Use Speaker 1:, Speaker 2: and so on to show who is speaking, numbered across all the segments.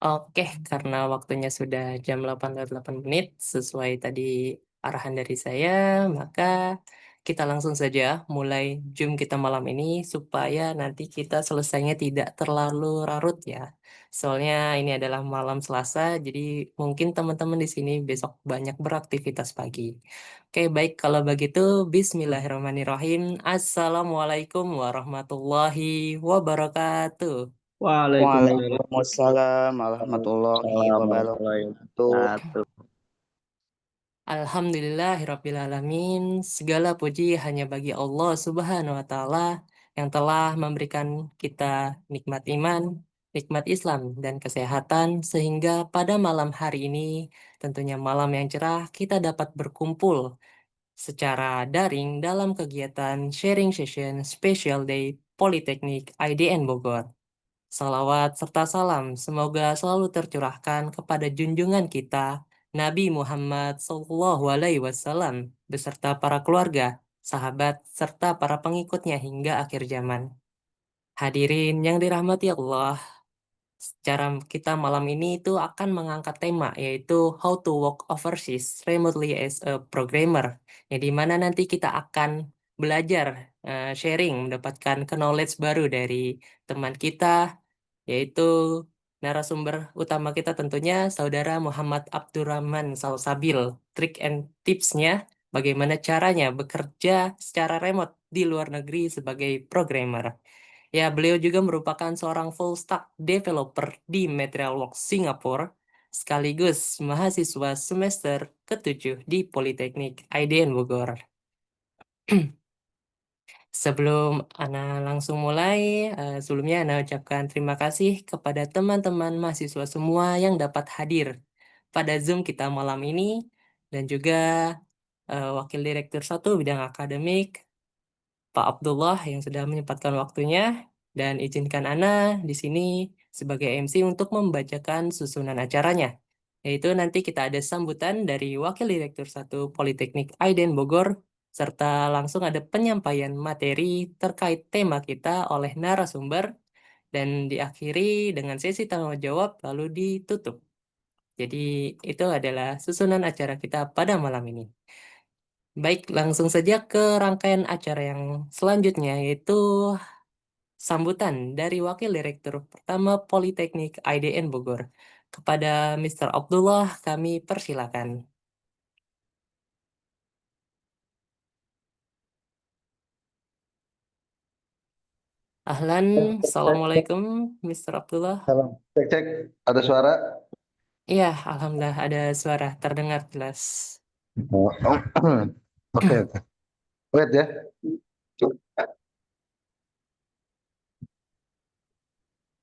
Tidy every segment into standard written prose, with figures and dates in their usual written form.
Speaker 1: Oke, karena waktunya sudah jam 8:08 sesuai tadi arahan dari saya, maka kita langsung saja mulai Zoom kita malam ini supaya nanti kita selesainya tidak terlalu larut ya. Soalnya ini adalah malam Selasa, jadi mungkin teman-teman di sini besok banyak beraktivitas pagi. Oke, baik kalau begitu Bismillahirrahmanirrahim. Assalamualaikum warahmatullahi wabarakatuh.
Speaker 2: Waalaikumsalam
Speaker 3: Waalaikumsalam warahmatullahi
Speaker 2: warahmatullahi
Speaker 3: wabarakatuh.
Speaker 2: wabarakatuh.
Speaker 1: Alhamdulillahirrabbilalamin. Segala puji hanya bagi Allah Subhanahu wa Ta'ala yang telah memberikan kita nikmat iman, nikmat Islam, dan kesehatan, sehingga pada malam hari ini, tentunya malam yang cerah, kita dapat berkumpul secara daring dalam kegiatan sharing session Special Day Politeknik IDN Bogor. Salawat serta salam semoga selalu tercurahkan kepada junjungan kita Nabi Muhammad SAW beserta para keluarga, sahabat, serta para pengikutnya hingga akhir zaman. Hadirin yang dirahmati Allah, secara kita malam ini itu akan mengangkat tema yaitu How to Work Overseas Remotely as a Programmer, yang dimana nanti kita akan belajar, sharing, mendapatkan knowledge baru dari teman kita, yaitu narasumber utama kita tentunya Saudara Muhammad Abdurrahman Salsabil. Trik and tipsnya, bagaimana caranya bekerja secara remote di luar negeri sebagai programmer. Ya, beliau juga merupakan seorang full stack developer di Materialworks Singapura, sekaligus mahasiswa semester ke-7 di Politeknik IDN Bogor. Sebelum Ana langsung mulai, sebelumnya Ana ucapkan terima kasih kepada teman-teman mahasiswa semua yang dapat hadir pada Zoom kita malam ini, dan juga Wakil Direktur 1 Bidang Akademik, Pak Abdullah yang sudah menyempatkan waktunya, dan izinkan Ana di sini sebagai MC untuk membacakan susunan acaranya. Yaitu nanti kita ada sambutan dari Wakil Direktur 1 Politeknik Aiden Bogor, serta langsung ada penyampaian materi terkait tema kita oleh narasumber, dan diakhiri dengan sesi tanya jawab lalu ditutup. Jadi itu adalah susunan acara kita pada malam ini. Baik, langsung saja ke rangkaian acara yang selanjutnya, yaitu sambutan dari Wakil Direktur Pertama Politeknik IDN Bogor. Kepada Mr. Abdullah, kami persilakan. Ahlan,
Speaker 2: Cek, cek,
Speaker 1: Assalamualaikum, Mr. Abdullah.
Speaker 2: salam. Cek, cek. Ada suara?
Speaker 1: Iya, Alhamdulillah ada suara terdengar jelas.
Speaker 2: Oh, Oke, oke. Wait ya.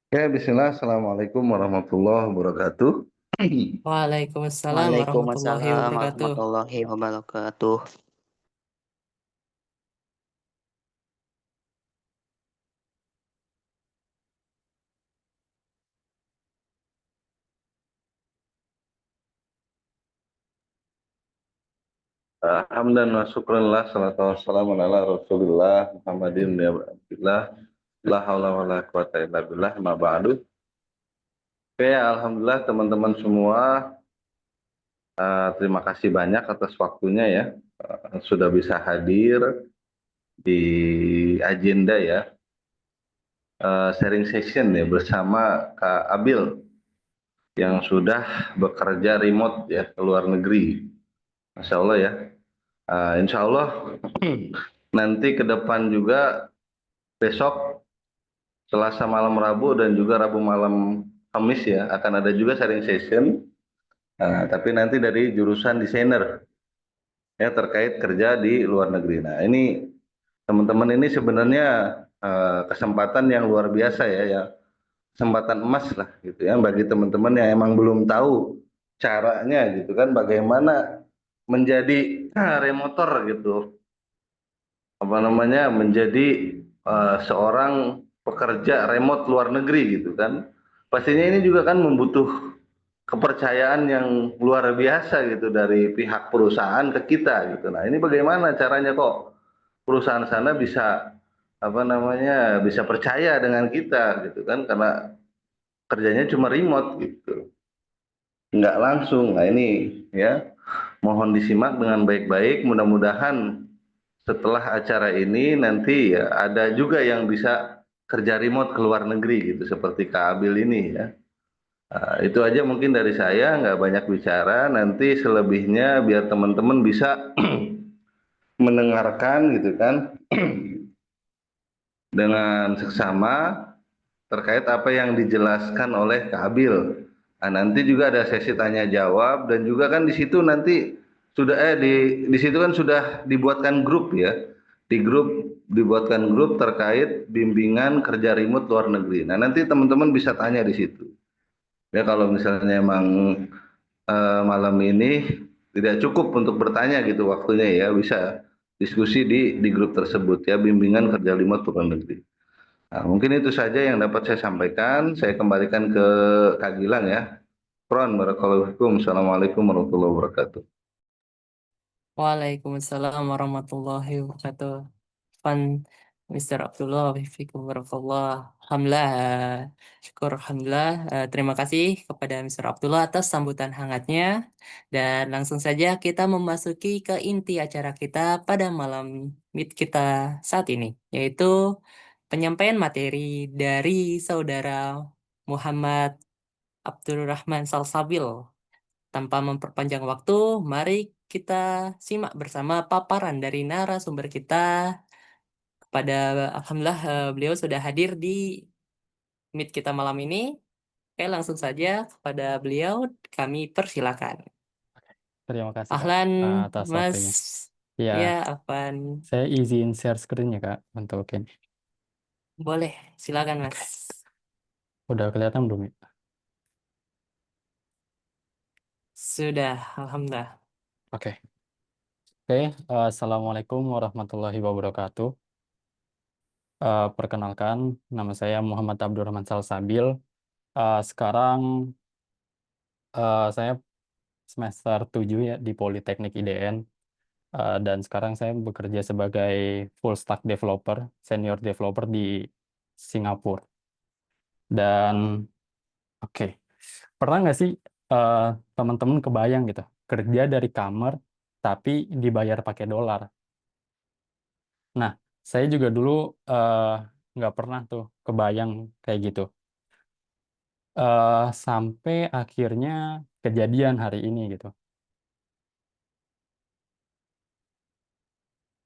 Speaker 2: Oke, bismillah. Assalamualaikum warahmatullahi wabarakatuh.
Speaker 1: Waalaikumsalam warahmatullahi
Speaker 3: Waalaikumsalam
Speaker 1: wabarakatuh.
Speaker 3: warahmatullahi wabarakatuh.
Speaker 2: Alhamdulillah, syukurillah, salatu wassalamu ala rasulillah, Muhammadin ya Abdillah, la hawla wa la quwata illa billah, ma ba'du. Oke, alhamdulillah teman-teman semua, terima kasih banyak atas waktunya ya, sudah bisa hadir di agenda ya, sharing session ya bersama Kak Abil yang sudah bekerja remote ya ke luar negeri. Masya Allah ya. Insya Allah nanti ke depan juga besok Selasa malam Rabu dan juga Rabu malam Kamis ya akan ada juga sharing session. Tapi nanti dari jurusan desainer ya terkait kerja di luar negeri. Nah ini teman-teman ini sebenarnya kesempatan yang luar biasa ya, ya kesempatan emas lah gitu ya bagi teman-teman yang emang belum tahu caranya gitu kan bagaimana menjadi remotor gitu apa namanya menjadi seorang pekerja remote luar negeri gitu kan pastinya ini juga kan membutuh kepercayaan yang luar biasa gitu dari pihak perusahaan ke kita gitu. Nah ini bagaimana caranya kok perusahaan sana bisa apa namanya bisa percaya dengan kita gitu kan karena kerjanya cuma remote gitu, nggak langsung. Nah ini ya, mohon disimak dengan baik-baik. Mudah-mudahan setelah acara ini nanti ya ada juga yang bisa kerja remote ke luar negeri gitu, seperti Kak Abil ini ya. Itu aja mungkin dari saya, nggak banyak bicara. Nanti selebihnya biar teman-teman bisa mendengarkan gitu kan, dengan seksama terkait apa yang dijelaskan oleh Kak Abil. Nah, nanti juga ada sesi tanya jawab, dan juga kan di situ nanti sudah di situ kan sudah dibuatkan grup ya. Di grup dibuatkan grup terkait bimbingan kerja remote luar negeri. Nah, nanti teman-teman bisa tanya di situ. Ya kalau misalnya emang malam ini tidak cukup untuk bertanya gitu waktunya, ya bisa diskusi di grup tersebut ya, bimbingan kerja remote luar negeri. Nah, mungkin itu saja yang dapat saya sampaikan. Saya kembalikan ke Kak Gilang ya. Ron, barakallahu fikum. Assalamualaikum warahmatullahi wabarakatuh.
Speaker 1: Waalaikumsalam warahmatullahi wabarakatuh. Fan Mr. Abdullah, fiikum barakallah. Alhamdulillah, syukur alhamdulillah. Terima kasih kepada Mr. Abdullah atas sambutan hangatnya. Dan langsung saja kita memasuki ke inti acara kita pada malam meet kita saat ini, yaitu penyampaian materi dari saudara Muhammad Abdurrahman Salsabil. Tanpa memperpanjang waktu, mari kita simak bersama paparan dari narasumber kita. Pada Alhamdulillah, beliau sudah hadir di meet kita malam ini. Oke, langsung saja kepada beliau kami persilakan.
Speaker 4: Terima kasih Kak
Speaker 1: Ahlan,
Speaker 4: atas
Speaker 1: Mas.
Speaker 4: waktunya. Ya,
Speaker 1: Ya, Afan.
Speaker 4: saya izin share screen ya Kak untuk ini.
Speaker 1: Boleh, silakan Mas.
Speaker 4: Udah kelihatan belum ya?
Speaker 1: Sudah, Alhamdulillah.
Speaker 4: Oke. Oke, Assalamualaikum warahmatullahi wabarakatuh. Perkenalkan, nama saya Muhammad Abdurrahman Salsabil. Sekarang saya semester 7 ya di Politeknik IDN. Dan sekarang saya bekerja sebagai full stack developer, senior developer di Singapura. Dan oke, pernah nggak sih eh, teman-teman kebayang gitu, kerja dari kamar tapi dibayar pakai dolar? Nah, saya juga dulu eh, nggak pernah tuh kebayang kayak gitu. Sampai akhirnya kejadian hari ini gitu.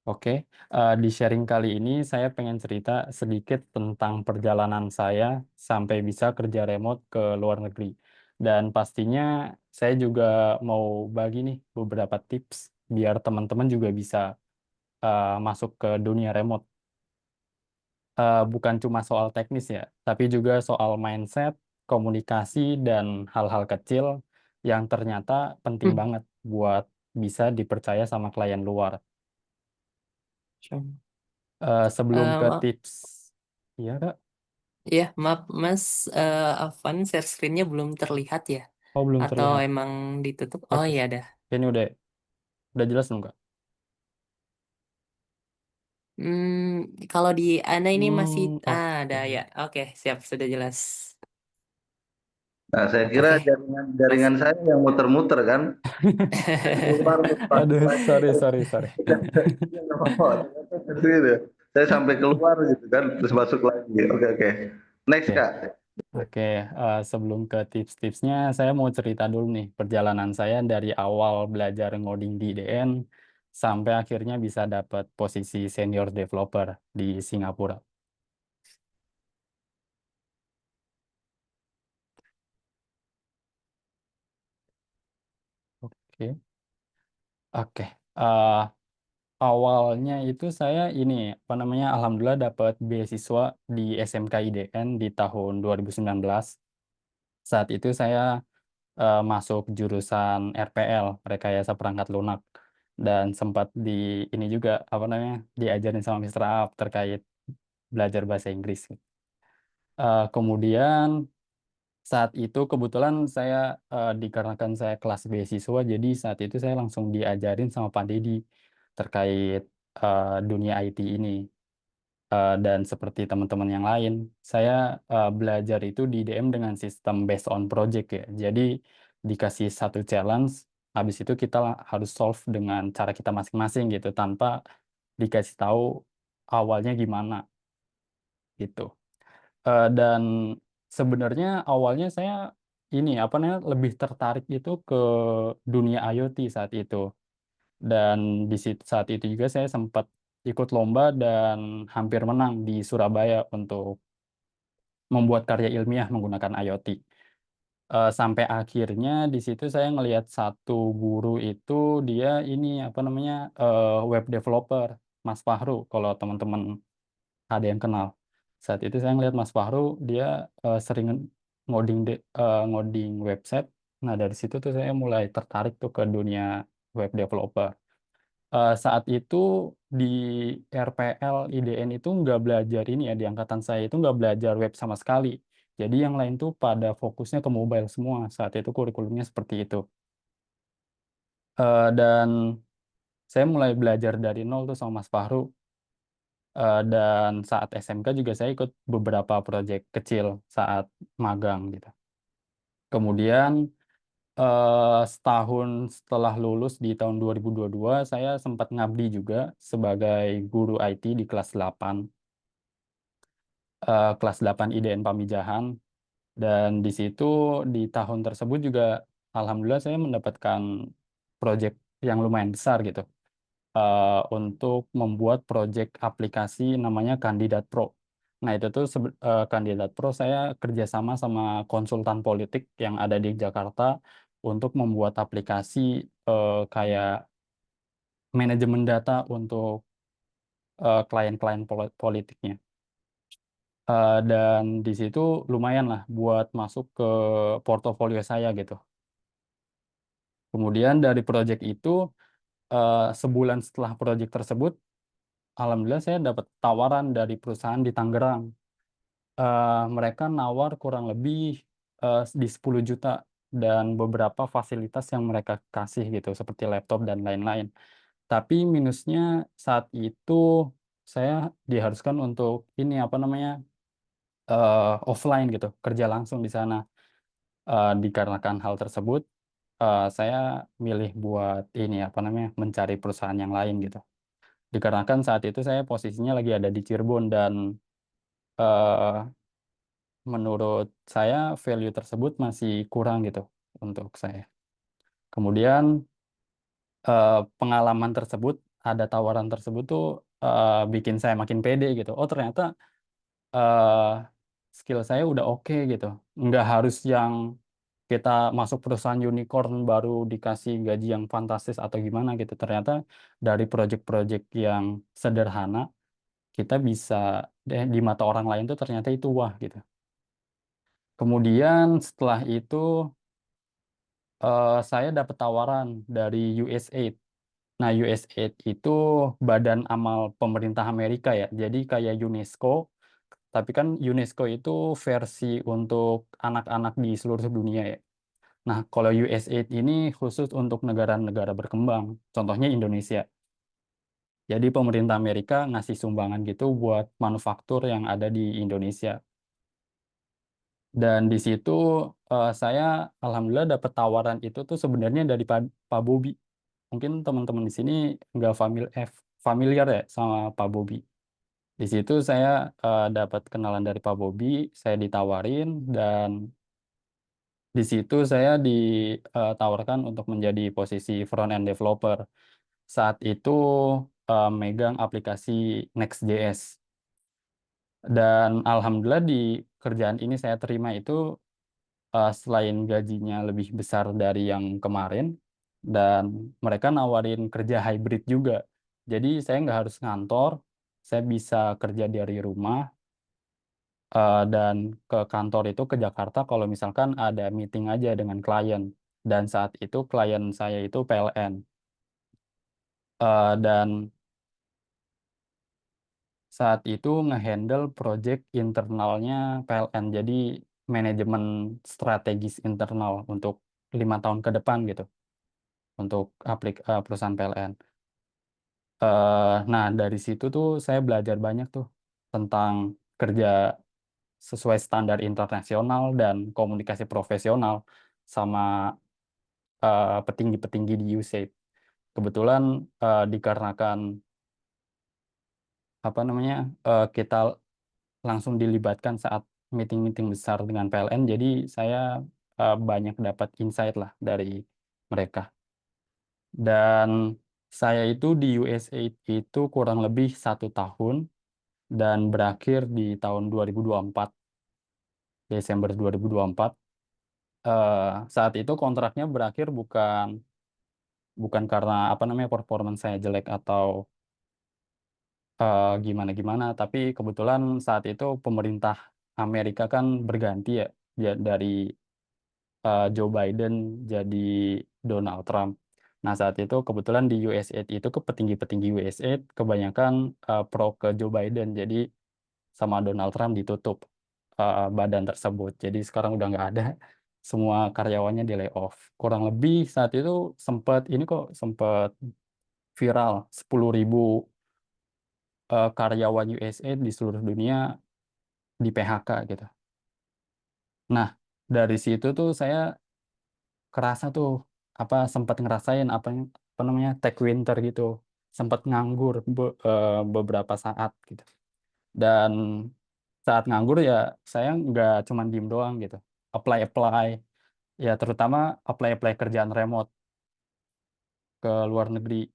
Speaker 4: Oke, di sharing kali ini saya pengen cerita sedikit tentang perjalanan saya sampai bisa kerja remote ke luar negeri. Dan pastinya saya juga mau bagi nih beberapa tips biar teman-teman juga bisa masuk ke dunia remote. Bukan cuma soal teknis ya, tapi juga soal mindset, komunikasi, dan hal-hal kecil yang ternyata penting
Speaker 1: Hmm.
Speaker 4: banget buat bisa dipercaya sama klien luar. Sebelum ke
Speaker 1: Maaf,
Speaker 4: tips, iya Kak?
Speaker 1: ya maaf Mas, Afan share screen-nya belum terlihat ya?
Speaker 4: Oh belum
Speaker 1: Atau
Speaker 4: terlihat.
Speaker 1: emang ditutup? Oh
Speaker 4: Oke,
Speaker 1: iya dah.
Speaker 4: ini udah jelas belum Kak?
Speaker 1: Kalau di Ana ini masih ada
Speaker 4: Oke.
Speaker 1: ya. Oke, siap sudah jelas.
Speaker 2: Nah, saya kira
Speaker 1: Oke, Mas.
Speaker 2: jaringan saya yang muter-muter kan. Saya keluar masuk
Speaker 4: Aduh,
Speaker 2: lagi.
Speaker 4: sorry.
Speaker 2: Iya, nggak apa-apa. Gitu. Saya sampai keluar gitu kan, terus masuk lagi. Oke, oke. Next,
Speaker 4: Oke.
Speaker 2: Kak.
Speaker 4: Oke, sebelum ke tips-tipsnya, saya mau cerita dulu nih perjalanan saya dari awal belajar ngoding di IDN sampai akhirnya bisa dapat posisi senior developer di Singapura. Oke, oke. Eh, Awalnya itu saya ini apa namanya, alhamdulillah dapat beasiswa di SMK IDN di tahun 2019. Saat itu saya masuk jurusan RPL, Rekayasa Perangkat Lunak, dan sempat di ini juga apa namanya diajarin sama Mr. Aap terkait belajar bahasa Inggris. Kemudian saat itu kebetulan saya dikarenakan saya kelas beasiswa, jadi saat itu saya langsung diajarin sama Pak Dedi terkait dunia IT ini. Dan seperti teman-teman yang lain, saya belajar itu di IDM dengan sistem based on project ya. Jadi dikasih satu challenge, habis itu kita harus solve dengan cara kita masing-masing gitu, tanpa dikasih tahu awalnya gimana gitu. Dan sebenarnya awalnya saya ini apa namanya lebih tertarik itu ke dunia IoT saat itu. Dan di saat itu juga saya sempat ikut lomba dan hampir menang di Surabaya untuk membuat karya ilmiah menggunakan IoT. Sampai akhirnya di situ saya ngelihat satu guru itu dia ini apa namanya web developer, Mas Fahru, kalau teman-teman ada yang kenal. Saat itu saya ngelihat Mas Fahru dia sering ngoding website. Nah dari situ tuh saya mulai tertarik tuh ke dunia web developer. Saat itu di RPL IDN itu nggak belajar ini ya, di angkatan saya itu nggak belajar web sama sekali. Jadi yang lain tuh pada fokusnya ke mobile semua. Saat itu kurikulumnya seperti itu. Dan saya mulai belajar dari nol tuh sama Mas Fahru. Dan saat SMK juga saya ikut beberapa proyek kecil saat magang gitu. Kemudian setahun setelah lulus di tahun 2022, saya sempat ngabdi juga sebagai guru IT di kelas 8 IDN Pamijahan. Dan di situ di tahun tersebut juga alhamdulillah saya mendapatkan proyek yang lumayan besar gitu untuk membuat proyek aplikasi namanya Kandidat Pro. Nah itu tuh Kandidat Pro saya kerjasama sama konsultan politik yang ada di Jakarta untuk membuat aplikasi kayak manajemen data untuk klien-klien politiknya. Dan di situ lumayan lah buat masuk ke portofolio saya gitu. Kemudian dari proyek itu, sebulan setelah proyek tersebut, alhamdulillah saya dapat tawaran dari perusahaan di Tangerang. Mereka nawar kurang lebih di 10 juta dan beberapa fasilitas yang mereka kasih gitu, seperti laptop dan lain-lain. Tapi minusnya saat itu saya diharuskan untuk ini apa namanya offline gitu, kerja langsung di sana. Dikarenakan hal tersebut, saya milih buat ini apa namanya mencari perusahaan yang lain gitu. Dikarenakan saat itu saya posisinya lagi ada di Cirebon dan eh, menurut saya value tersebut masih kurang gitu untuk saya. Kemudian pengalaman tersebut, ada tawaran tersebut tuh bikin saya makin pede gitu. Oh ternyata eh, skill saya udah oke gitu. Nggak harus yang kita masuk perusahaan unicorn baru dikasih gaji yang fantastis atau gimana gitu. Ternyata dari project-project yang sederhana kita bisa di mata orang lain tuh ternyata itu wah gitu. Kemudian setelah itu saya dapat tawaran dari USAID. Nah, USAID itu badan amal pemerintah Amerika ya. Jadi kayak UNESCO, tapi kan UNESCO itu versi untuk anak-anak di seluruh dunia ya. Nah, kalau USAID ini khusus untuk negara-negara berkembang, contohnya Indonesia. Jadi pemerintah Amerika ngasih sumbangan gitu buat manufaktur yang ada di Indonesia. Dan di situ saya alhamdulillah dapat tawaran itu tuh sebenarnya dari Pak Bobi. Mungkin teman-teman di sini nggak familiar ya sama Pak Bobi. Di situ saya dapat kenalan dari Pak Bobi, saya ditawarin dan di situ saya ditawarkan untuk menjadi posisi front end developer. Saat itu megang aplikasi Next.js. Dan alhamdulillah di kerjaan ini saya terima itu selain gajinya lebih besar dari yang kemarin, dan mereka nawarin kerja hybrid juga. Jadi saya nggak harus ngantor, saya bisa kerja dari rumah dan ke kantor itu ke Jakarta kalau misalkan ada meeting aja dengan klien. Dan saat itu klien saya itu PLN. Dan saat itu ngehandle project internalnya PLN. Jadi manajemen strategis internal untuk 5 tahun ke depan gitu untuk perusahaan PLN. Nah dari situ tuh saya belajar banyak tuh tentang kerja sesuai standar internasional dan komunikasi profesional sama petinggi-petinggi di USAID. Kebetulan dikarenakan apa namanya kita langsung dilibatkan saat meeting-meeting besar dengan PLN, jadi saya banyak dapat insight lah dari mereka. Dan saya itu di USAID itu kurang lebih 1 tahun dan berakhir di tahun 2024, Desember 2024. Saat itu kontraknya berakhir bukan bukan karena apa namanya performance saya jelek atau gimana-gimana, tapi kebetulan saat itu pemerintah Amerika kan berganti ya, dari Joe Biden jadi Donald Trump. Nah, saat itu kebetulan di USAID itu ke petinggi-petinggi USAID kebanyakan pro ke Joe Biden, jadi sama Donald Trump ditutup badan tersebut. Jadi sekarang udah nggak ada, semua karyawannya di layoff. Kurang lebih saat itu sempat viral 10.000 karyawan USAID di seluruh dunia di PHK gitu. Nah, dari situ tuh saya kerasa tuh sempat ngerasain apa namanya tech winter gitu, sempat nganggur beberapa saat gitu. Dan saat nganggur ya saya nggak cuma diem doang gitu, apply ya, terutama apply kerjaan remote ke luar negeri.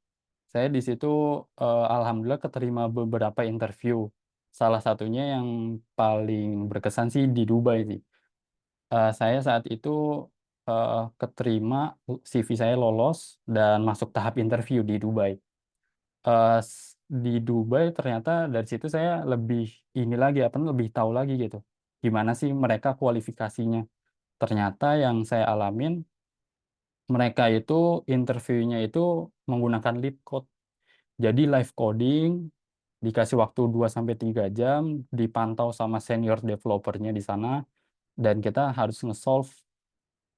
Speaker 4: Saya di situ alhamdulillah keterima beberapa interview. Salah satunya yang paling berkesan sih di Dubai sih. Saya saat itu keterima, CV saya lolos dan masuk tahap interview di Dubai. Di Dubai ternyata dari situ saya lebih ini lagi lebih tahu lagi gitu. Gimana sih mereka kualifikasinya? Ternyata yang saya alamin, mereka itu interviewnya itu menggunakan lead code. Jadi live coding, dikasih waktu 2 sampai 3 jam, dipantau sama senior developernya di sana, dan kita harus nge-solve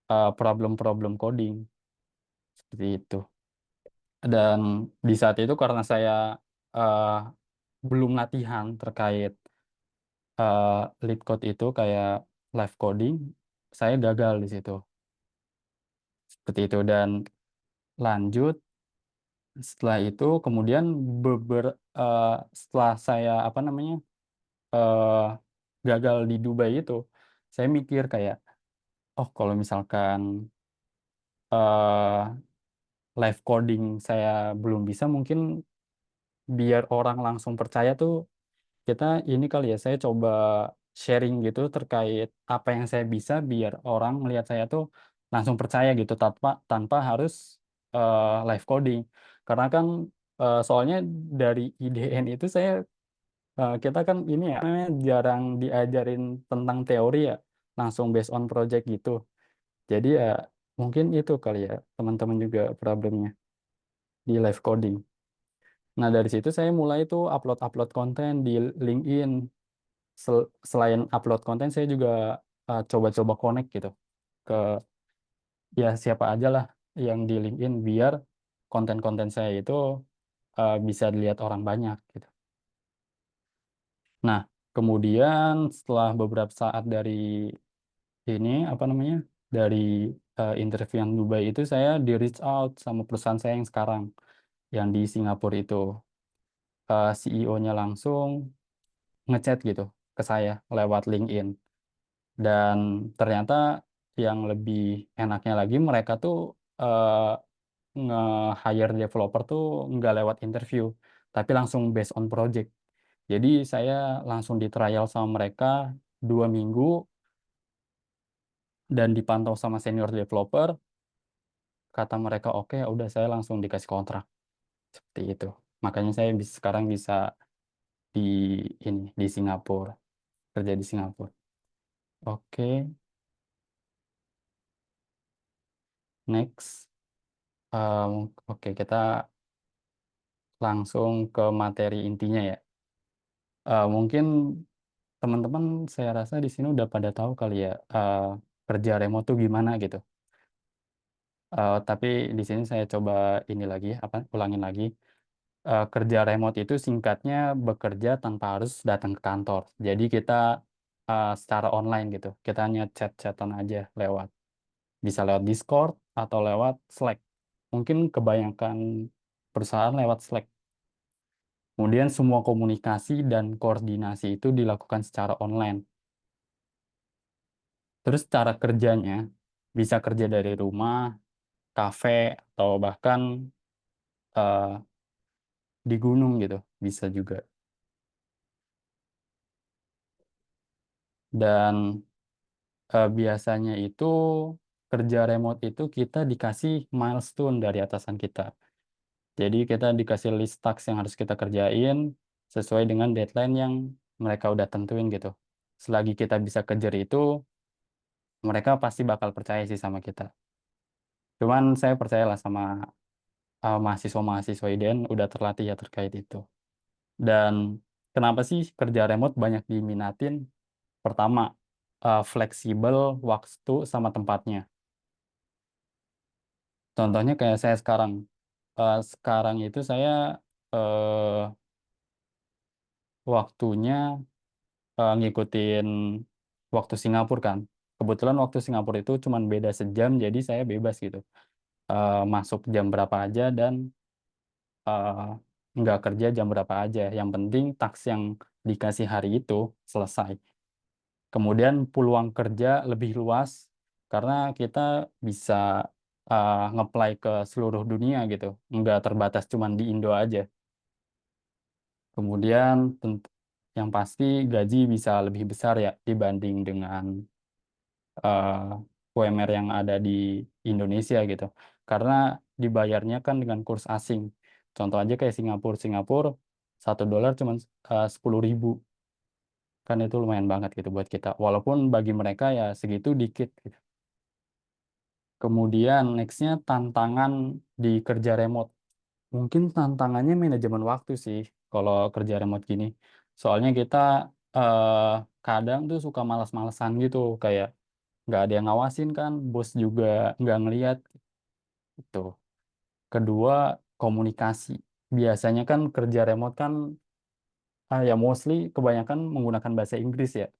Speaker 4: problem-problem coding seperti itu. Dan di saat itu karena saya uh, belum latihan terkait lead code itu kayak live coding, saya gagal di situ seperti itu. Dan lanjut setelah itu kemudian setelah saya eh, gagal di Dubai itu, saya mikir kayak, oh kalau misalkan eh, live coding saya belum bisa, mungkin biar orang langsung percaya tuh kita ini kali ya, saya coba sharing gitu terkait apa yang saya bisa biar orang melihat saya tuh langsung percaya gitu, tanpa tanpa harus live coding. Karena kan soalnya dari IDN itu kita kan ini ya namanya jarang diajarin tentang teori ya, langsung based on project gitu. Jadi ya mungkin itu kali ya teman-teman juga problemnya di live coding. Nah, dari situ saya mulai tuh upload-upload konten di LinkedIn. Selain upload konten, saya juga coba-coba connect gitu ke ya siapa aja lah yang di LinkedIn biar konten-konten saya itu bisa dilihat orang banyak gitu. Nah, kemudian setelah beberapa saat dari ini dari interview yang Dubai itu, saya di reach out sama perusahaan saya yang sekarang yang di Singapura itu. CEO-nya langsung ngechat gitu ke saya lewat LinkedIn. Dan ternyata yang lebih enaknya lagi, mereka tuh nge-hire developer tuh nggak lewat interview, tapi langsung based on project. Jadi saya langsung di trial sama mereka 2 minggu dan dipantau sama senior developer. Kata mereka oke, udah saya langsung dikasih kontrak seperti itu. Makanya saya sekarang bisa di di Singapura, kerja di Singapura. Oke, next. Oke, kita langsung ke materi intinya ya. Mungkin teman-teman saya rasa di sini udah pada tahu kali ya kerja remote tuh gimana gitu. Tapi di sini saya coba ini lagi ulangin lagi. kerja remote itu singkatnya bekerja tanpa harus datang ke kantor. Jadi kita secara online gitu. Kita hanya chat-chatan aja lewat. Bisa lewat Discord atau lewat Slack. Mungkin kebanyakan perusahaan lewat Slack. Kemudian semua komunikasi dan koordinasi itu dilakukan secara online. Terus cara kerjanya bisa kerja dari rumah, kafe, atau bahkan eh, di gunung gitu. Bisa juga. Dan biasanya itu kerja remote itu kita dikasih milestone dari atasan kita. Jadi kita dikasih list task yang harus kita kerjain sesuai dengan deadline yang mereka udah tentuin gitu. Selagi kita bisa kejar itu, mereka pasti bakal percaya sih sama kita. Cuman saya percayalah sama mahasiswa-mahasiswa IDN udah terlatih ya terkait itu. Dan kenapa sih kerja remote banyak diminatin? Pertama, fleksibel waktu sama tempatnya. Contohnya kayak saya sekarang. Sekarang itu saya eh, waktunya ngikutin waktu Singapura kan. Kebetulan waktu Singapura itu cuma beda sejam, jadi saya bebas gitu. Masuk jam berapa aja dan eh, nggak kerja jam berapa aja. Yang penting taks yang dikasih hari itu selesai. Kemudian peluang kerja lebih luas karena kita bisa ngeplay ke seluruh dunia gitu. Nggak terbatas cuma di Indo aja. Kemudian yang pasti gaji bisa lebih besar ya dibanding dengan UMR yang ada di Indonesia gitu. Karena dibayarnya kan dengan kurs asing. Contoh aja kayak Singapura. Singapura $1 cuma 10.000. Kan itu lumayan banget gitu buat kita. Walaupun bagi mereka ya segitu dikit gitu. Kemudian nextnya tantangan di kerja remote. Mungkin tantangannya manajemen waktu sih kalau kerja remote gini. Soalnya kita eh, kadang tuh suka malas-malesan gitu, kayak nggak ada yang ngawasin kan, bos juga nggak ngeliat gitu. Kedua, komunikasi. Biasanya kan kerja remote kan ya mostly kebanyakan menggunakan bahasa Inggris ya.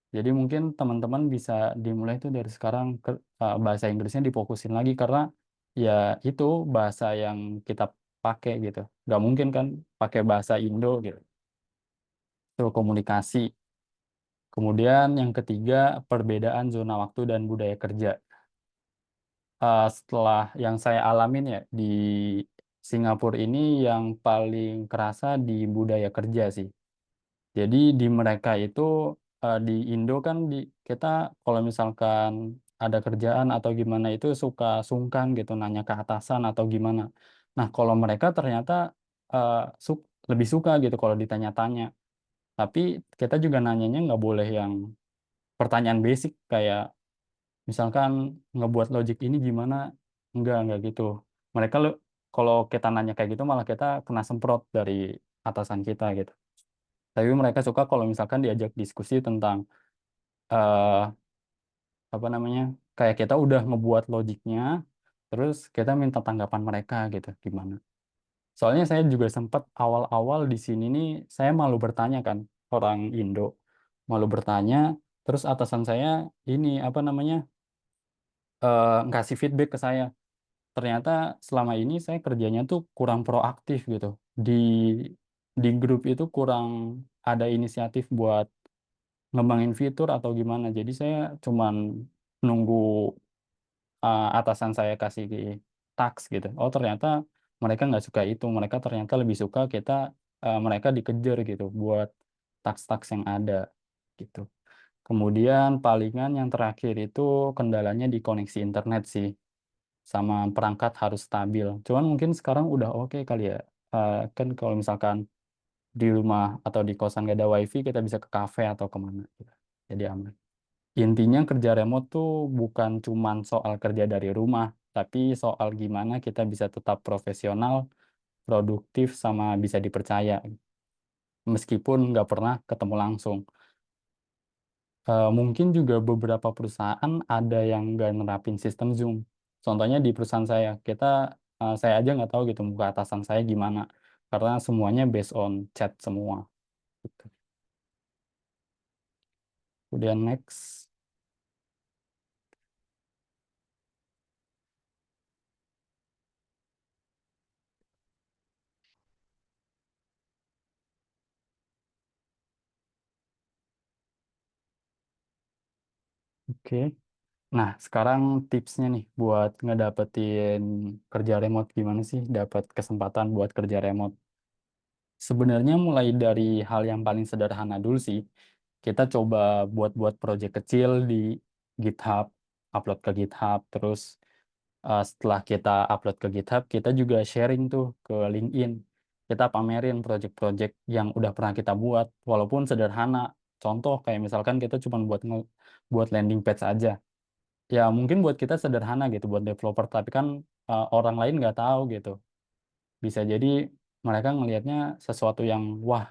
Speaker 4: Jadi mungkin teman-teman bisa dimulai tuh dari sekarang bahasa Inggrisnya difokusin lagi karena ya itu bahasa yang kita pakai gitu. Nggak mungkin kan pakai bahasa Indo gitu. Itu komunikasi. Kemudian yang ketiga, perbedaan zona waktu dan budaya kerja. Setelah yang saya alamin ya di Singapura ini yang paling kerasa di budaya kerja sih. Jadi di mereka itu di Indo kan kita kalau misalkan ada kerjaan atau gimana itu suka sungkan gitu nanya ke atasan atau gimana. Nah kalau mereka ternyata eh, lebih suka gitu kalau ditanya-tanya. Tapi kita juga nanyanya nggak boleh yang pertanyaan basic kayak misalkan ngebuat logic ini gimana? Enggak gitu. Mereka kalau kita nanya kayak gitu malah kita kena semprot dari atasan kita gitu. Tapi mereka suka kalau misalkan diajak diskusi tentang eh, apa namanya, kayak kita udah ngebuat logiknya, terus kita minta tanggapan mereka gitu, gimana. Soalnya saya juga sempat awal-awal di sini nih, saya malu bertanya kan, orang Indo, malu bertanya, terus atasan saya ini apa namanya, ngasih feedback ke saya. Ternyata selama ini saya kerjanya tuh kurang proaktif gitu. Di grup itu kurang ada inisiatif buat ngembangin fitur atau gimana. Jadi saya cuman nunggu atasan saya kasih task gitu. Oh ternyata mereka nggak suka itu. Mereka ternyata lebih suka mereka dikejar gitu buat task-task yang ada gitu. Kemudian palingan yang terakhir itu kendalanya di koneksi internet sih. Sama perangkat harus stabil. Cuman mungkin sekarang udah oke kali ya. Kan kalau misalkan di rumah atau di kosan gak ada wifi, kita bisa ke kafe atau kemana gitu. Jadi aman. Intinya kerja remote tuh bukan cuman soal kerja dari rumah, tapi soal gimana kita bisa tetap profesional, produktif, sama bisa dipercaya. Meskipun nggak pernah ketemu langsung. Mungkin juga beberapa perusahaan ada yang nggak nerapin sistem Zoom. Contohnya di perusahaan saya, saya aja nggak tahu gitu muka atasan saya gimana. karena semuanya based on chat semua gitu. Kemudian next. Oke. Nah, sekarang tipsnya nih buat ngedapetin kerja remote, gimana sih dapat kesempatan buat kerja remote? Sebenarnya mulai dari hal yang paling sederhana dulu sih. Kita coba buat project kecil di GitHub, upload ke GitHub, terus setelah kita upload ke GitHub, kita juga sharing tuh ke LinkedIn. Kita pamerin project-project yang udah pernah kita buat, walaupun sederhana. Contoh kayak misalkan kita cuma buat landing page aja. Ya mungkin buat kita sederhana gitu, buat developer, tapi kan orang lain nggak tahu gitu. Bisa jadi mereka ngelihatnya sesuatu yang wah,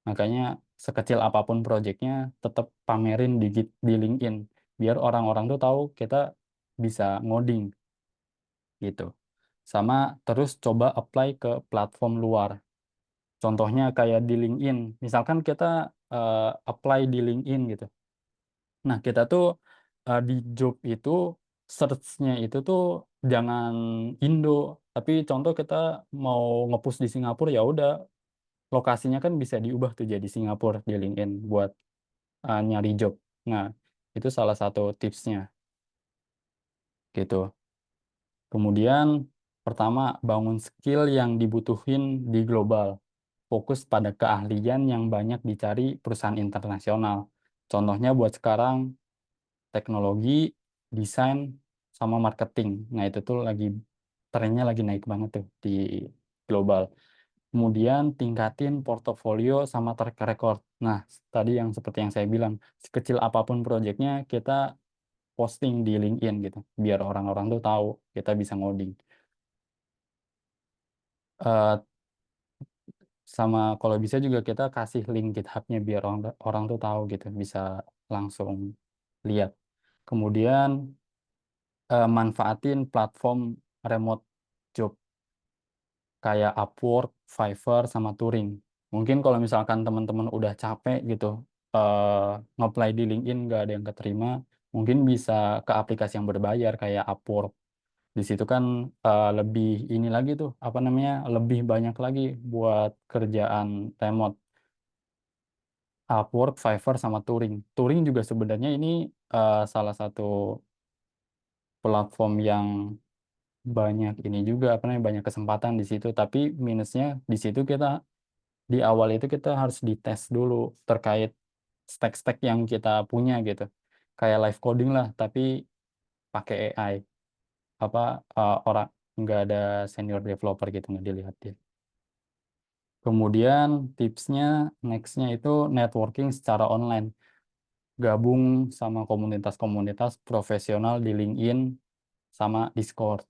Speaker 4: makanya sekecil apapun projectnya tetap pamerin di LinkedIn, biar orang-orang tuh tahu kita bisa ngoding gitu. Sama terus coba apply ke platform luar. Contohnya kayak di LinkedIn. Misalkan kita apply di LinkedIn gitu. Nah, kita tuh di job itu search-nya itu tuh jangan Indo, tapi contoh kita mau nge-push di Singapura, ya udah lokasinya kan bisa diubah tuh jadi Singapura di LinkedIn buat nyari job. Nah, itu salah satu tipsnya gitu. Kemudian pertama, bangun skill yang dibutuhin di global. Fokus pada keahlian yang banyak dicari perusahaan internasional. Contohnya buat sekarang teknologi, desain, sama marketing. Nah, itu tuh trennya lagi naik banget tuh di global. Kemudian tingkatin portofolio sama track record. Nah, tadi yang seperti yang saya bilang, sekecil apapun proyeknya kita posting di LinkedIn gitu, biar orang-orang tuh tahu kita bisa ngoding. Eh, Sama kalau bisa juga kita kasih link GitHub-nya biar orang orang tuh tahu gitu, bisa langsung lihat. Kemudian manfaatin platform remote job kayak Upwork, Fiverr, sama Turing. Mungkin kalau misalkan teman-teman udah capek gitu nge-apply di LinkedIn nggak ada yang keterima, mungkin bisa ke aplikasi yang berbayar kayak Upwork. Di situ kan lebih ini lagi tuh, apa namanya, lebih banyak lagi buat kerjaan remote. Upwork, Fiverr, sama Turing. Turing juga sebenarnya ini salah satu platform yang banyak ini juga, apa namanya, banyak kesempatan di situ. Tapi minusnya di situ kita di awal itu kita harus dites dulu terkait stack-stack yang kita punya gitu. Kayak live coding lah, tapi pakai AI. Apa orang nggak ada senior developer gitu, nggak dilihatin. Kemudian tipsnya nextnya itu networking secara online. Gabung sama komunitas-komunitas profesional di LinkedIn sama Discord.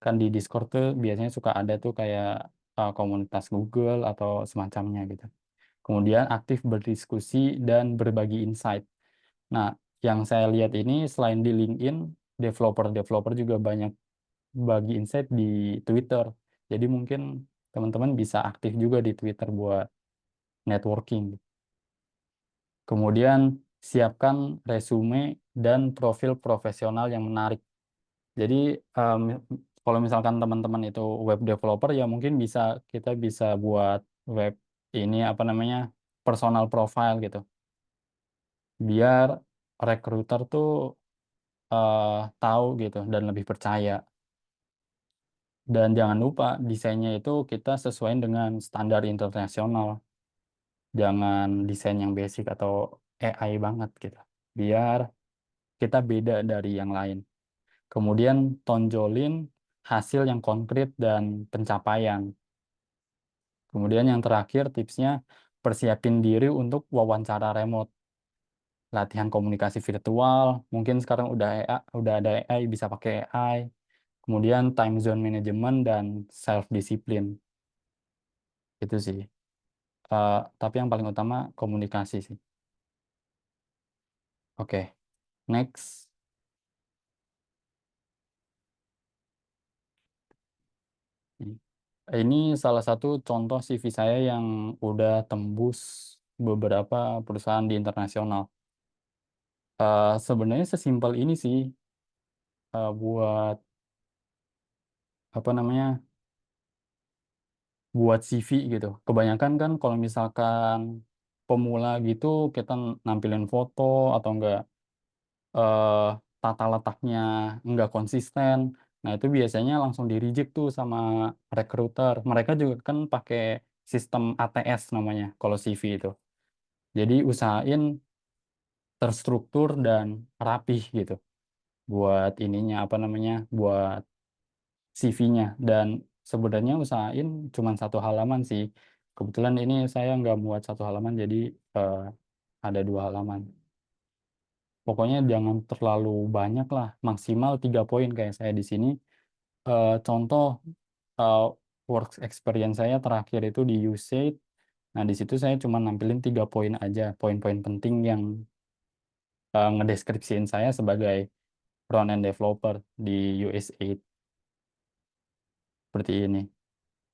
Speaker 4: Kan di Discord tuh biasanya suka ada tuh kayak komunitas Google atau semacamnya gitu. Kemudian aktif berdiskusi dan berbagi insight. Nah, yang saya lihat ini selain di LinkedIn, developer-developer juga banyak bagi insight di Twitter. Jadi mungkin teman-teman bisa aktif juga di Twitter buat networking. Kemudian siapkan resume dan profil profesional yang menarik. Jadi em, kalau misalkan teman-teman itu web developer, ya mungkin kita bisa buat web ini, apa namanya, personal profile gitu. Biar recruiter tuh tahu gitu dan lebih percaya. Dan jangan lupa desainnya itu kita sesuaiin dengan standar internasional. Jangan desain yang basic atau AI banget gitu. Biar kita beda dari yang lain. Kemudian tonjolin hasil yang konkret dan pencapaian. Kemudian yang terakhir tipsnya, persiapin diri untuk wawancara remote. Latihan komunikasi virtual, mungkin sekarang udah ada AI, bisa pakai AI. Kemudian time zone management dan self discipline. Itu sih. Tapi yang paling utama komunikasi sih. Oke, next. Ini. Ini salah satu contoh CV saya yang udah tembus beberapa perusahaan di internasional. Sebenarnya sesimpel ini sih, buat apa namanya, buat CV gitu. Kebanyakan kan kalau misalkan pemula gitu kita nampilin foto atau enggak, eh, tata letaknya enggak konsisten. Nah, itu biasanya langsung di reject tuh sama recruiter. Mereka juga kan pakai sistem ATS namanya kalau CV itu. Jadi usahain terstruktur dan rapih gitu buat ininya apa namanya, buat CV-nya. Dan sebenarnya usahain cuma satu halaman sih. Kebetulan ini saya nggak muat satu halaman, jadi eh, ada 2 halaman. Pokoknya jangan terlalu banyak lah, maksimal 3 poin kayak saya di sini. Contoh, eh, work experience saya terakhir itu di USAID. Nah, di situ saya cuma nampilin 3 poin aja, poin-poin penting yang ngedeskripsiin saya sebagai front-end developer di USAID seperti ini.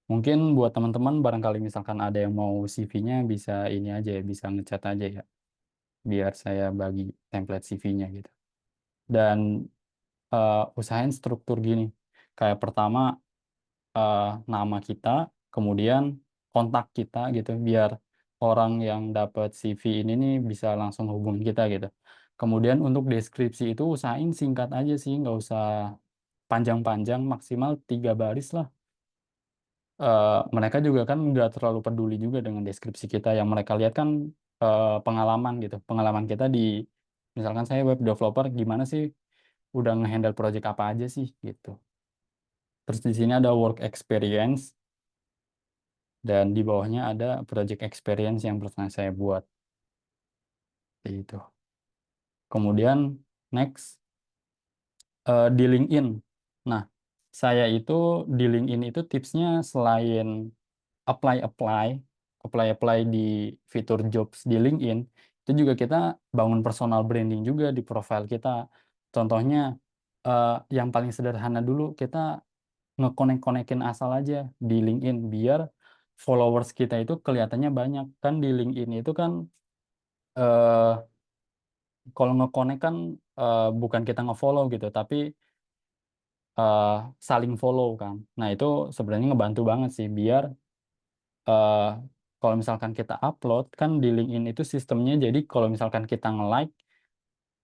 Speaker 4: Mungkin buat teman-teman barangkali misalkan ada yang mau CV-nya bisa ini aja ya, bisa ngechat aja ya, biar saya bagi template CV-nya gitu. Dan usahain struktur gini. Kayak pertama, eh, nama kita, kemudian kontak kita gitu, biar orang yang dapat CV ini nih bisa langsung hubungi kita gitu. Kemudian untuk deskripsi itu usahain singkat aja sih, nggak usah panjang-panjang, maksimal 3 baris lah. Mereka juga kan nggak terlalu peduli juga dengan deskripsi kita. Yang mereka lihat kan pengalaman gitu. Pengalaman kita di, misalkan saya web developer, gimana sih, udah ngehandle project apa aja sih gitu. Terus di sini ada work experience dan di bawahnya ada project experience yang pernah saya buat. Itu. Kemudian next, di LinkedIn. Nah, saya itu di LinkedIn itu tipsnya selain apply apply apply di fitur jobs di LinkedIn, itu juga kita bangun personal branding juga di profile kita. Contohnya, yang paling sederhana dulu, kita ngekonek-konekin asal aja di LinkedIn biar followers kita itu kelihatannya banyak. Kan di LinkedIn itu kan, eh, kalau ngekonek kan bukan kita ngefollow gitu, tapi eh, saling follow kan. Nah, itu sebenarnya ngebantu banget sih biar, eh, kalau misalkan kita upload kan di LinkedIn itu sistemnya, jadi kalau misalkan kita nge-like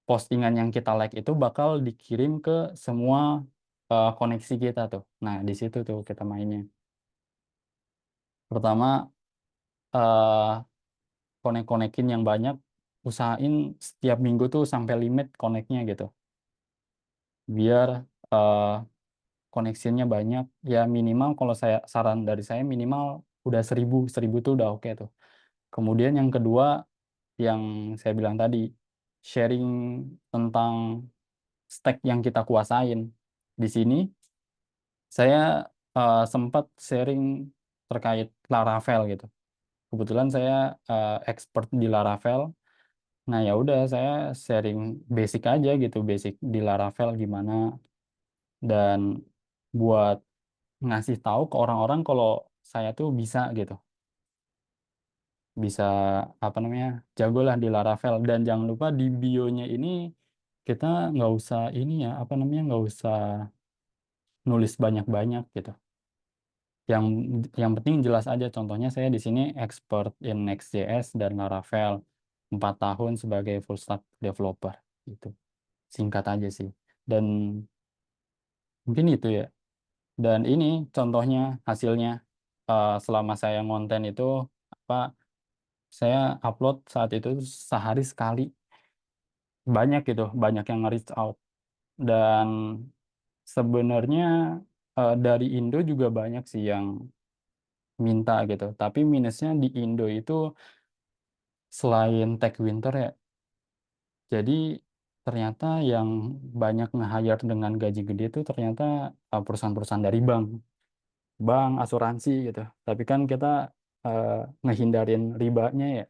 Speaker 4: postingan yang kita like itu bakal dikirim ke semua koneksi kita tuh. Nah, di situ tuh kita mainnya. Pertama, eh konek-konekin yang banyak, usahain setiap minggu tuh sampai limit koneknya gitu. Biar eh koneksinya banyak, ya minimal kalau saya, saran dari saya minimal udah 1000 tuh udah oke tuh. Kemudian yang kedua, yang saya bilang tadi, sharing tentang stack yang kita kuasain. Di sini saya sempat sharing terkait Laravel gitu. Kebetulan saya expert di Laravel. Nah, ya udah saya sharing basic aja gitu, basic di Laravel gimana, dan buat ngasih tahu ke orang-orang kalau saya tuh bisa gitu. Bisa apa namanya, jagolah di Laravel. Dan jangan lupa di bio-nya ini kita nggak usah ini ya, apa namanya, nggak usah nulis banyak-banyak gitu. yang yang penting jelas aja, contohnya saya di sini expert in Next.js dan Laravel, 4 tahun sebagai full stack developer gitu, singkat aja sih. Dan mungkin itu ya. Dan ini contohnya hasilnya, selama saya ngonten itu apa, saya upload saat itu sehari sekali, banyak gitu, banyak yang nge-reach out. Dan sebenarnya dari Indo juga banyak sih yang minta gitu, tapi minusnya di Indo itu selain Tech Winter ya, jadi ternyata yang banyak nge-hire dengan gaji gede itu ternyata perusahaan-perusahaan dari bank asuransi gitu. Tapi kan kita eh, ngehindarin ribanya ya,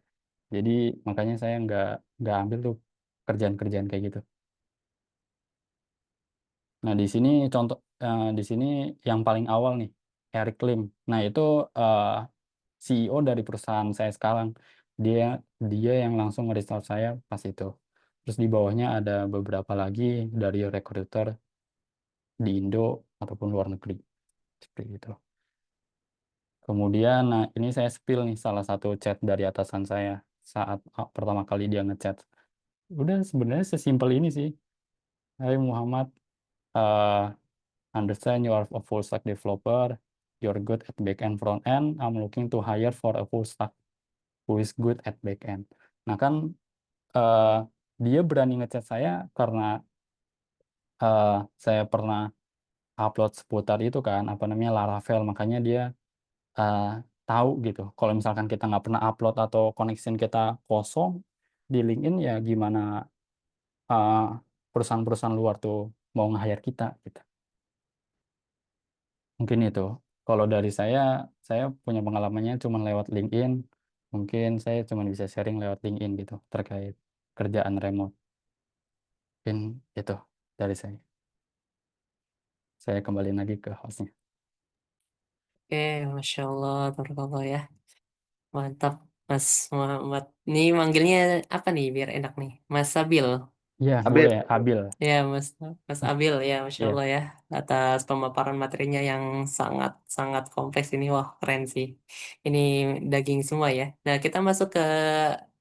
Speaker 4: jadi makanya saya nggak ambil tuh kerjaan-kerjaan kayak gitu. Nah, di sini contoh, di sini yang paling awal nih, Eric Lim. Nah, itu CEO dari perusahaan saya sekarang. Dia yang langsung nge-reach out saya pas itu. Terus di bawahnya ada beberapa lagi dari recruiter di Indo ataupun luar negeri. Seperti itu. Kemudian, nah ini saya spill nih salah satu chat dari atasan saya saat pertama kali dia ngechat. Udah sebenarnya sesimpel ini sih. Hai Muhammad, uh, understand you are a full stack developer. You're good at back end front end. I'm looking to hire for a full stack who is good at back end. Nah kan uh, dia berani ngechat saya karena saya pernah upload seputar itu kan, apa namanya Laravel, makanya dia uh, tahu gitu. Kalau misalkan kita nggak pernah upload atau connection kita kosong di LinkedIn, ya gimana uh, perusahaan-perusahaan luar tuh mau nge-hire kita gitu. Mungkin itu. Kalau dari saya punya pengalamannya cuma lewat LinkedIn. Mungkin saya cuma bisa sharing lewat LinkedIn gitu terkait kerjaan remote. Mungkin itu dari saya. Saya kembali lagi ke hostnya.
Speaker 1: Oke, Masya Allah, tabarakallah ya. Mantap, Mas Muhammad. Ini manggilnya apa nih biar enak nih? Mas Sabil.
Speaker 4: Iya,
Speaker 2: Abil,
Speaker 4: boleh. Abil.
Speaker 1: Ya, Mas Abil ya, Masya
Speaker 4: Iya,
Speaker 1: Allah ya, atas pemaparan materinya yang sangat-sangat kompleks ini. Wah, keren sih. Ini daging semua ya. Nah, kita masuk ke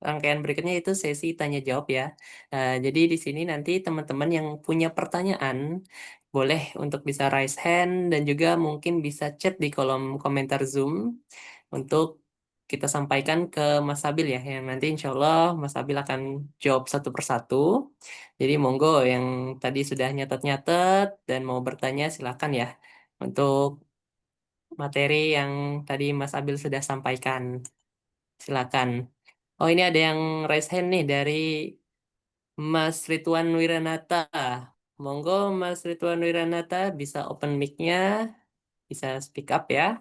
Speaker 1: rangkaian berikutnya itu sesi tanya jawab ya. Jadi di sini nanti teman-teman yang punya pertanyaan boleh untuk bisa raise hand dan juga mungkin bisa chat di kolom komentar Zoom untuk kita sampaikan ke Mas Abil ya. Yang nanti insya Allah Mas Abil akan jawab satu persatu. Jadi monggo yang tadi sudah nyatet-nyatet dan mau bertanya silakan ya untuk materi yang tadi Mas Abil sudah sampaikan. Silakan. Oh ini ada yang raise hand nih dari Mas Ridwan Wiranata. Monggo Mas Ridwan Wiranata bisa open mic-nya, bisa speak up ya.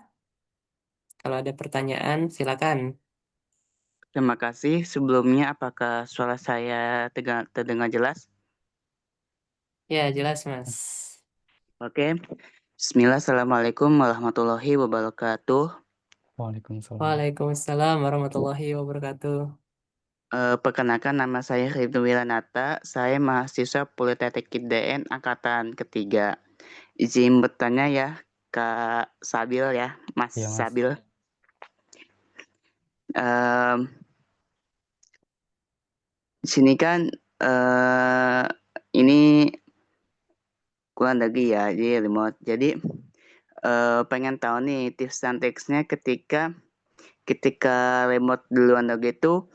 Speaker 1: Kalau ada pertanyaan silakan.
Speaker 3: Terima kasih. Sebelumnya, apakah suara saya terdengar jelas?
Speaker 1: Ya jelas Mas.
Speaker 3: Oke. Bismillah, Assalamualaikum warahmatullahi wabarakatuh.
Speaker 4: Waalaikumsalam.
Speaker 1: Waalaikumsalam warahmatullahi wabarakatuh.
Speaker 3: Perkenalkan, nama saya Ridho Wiranata. Saya mahasiswa Politeknik IDN Angkatan ketiga. Izin bertanya ya, Kak Sabil ya, Mas
Speaker 4: Iya, Mas.
Speaker 3: Sabil. Em, di sini kan ini kurang lagi ya, jadi remote. Jadi pengen tahu nih tips dan triksnya ketika remote di luar negeri itu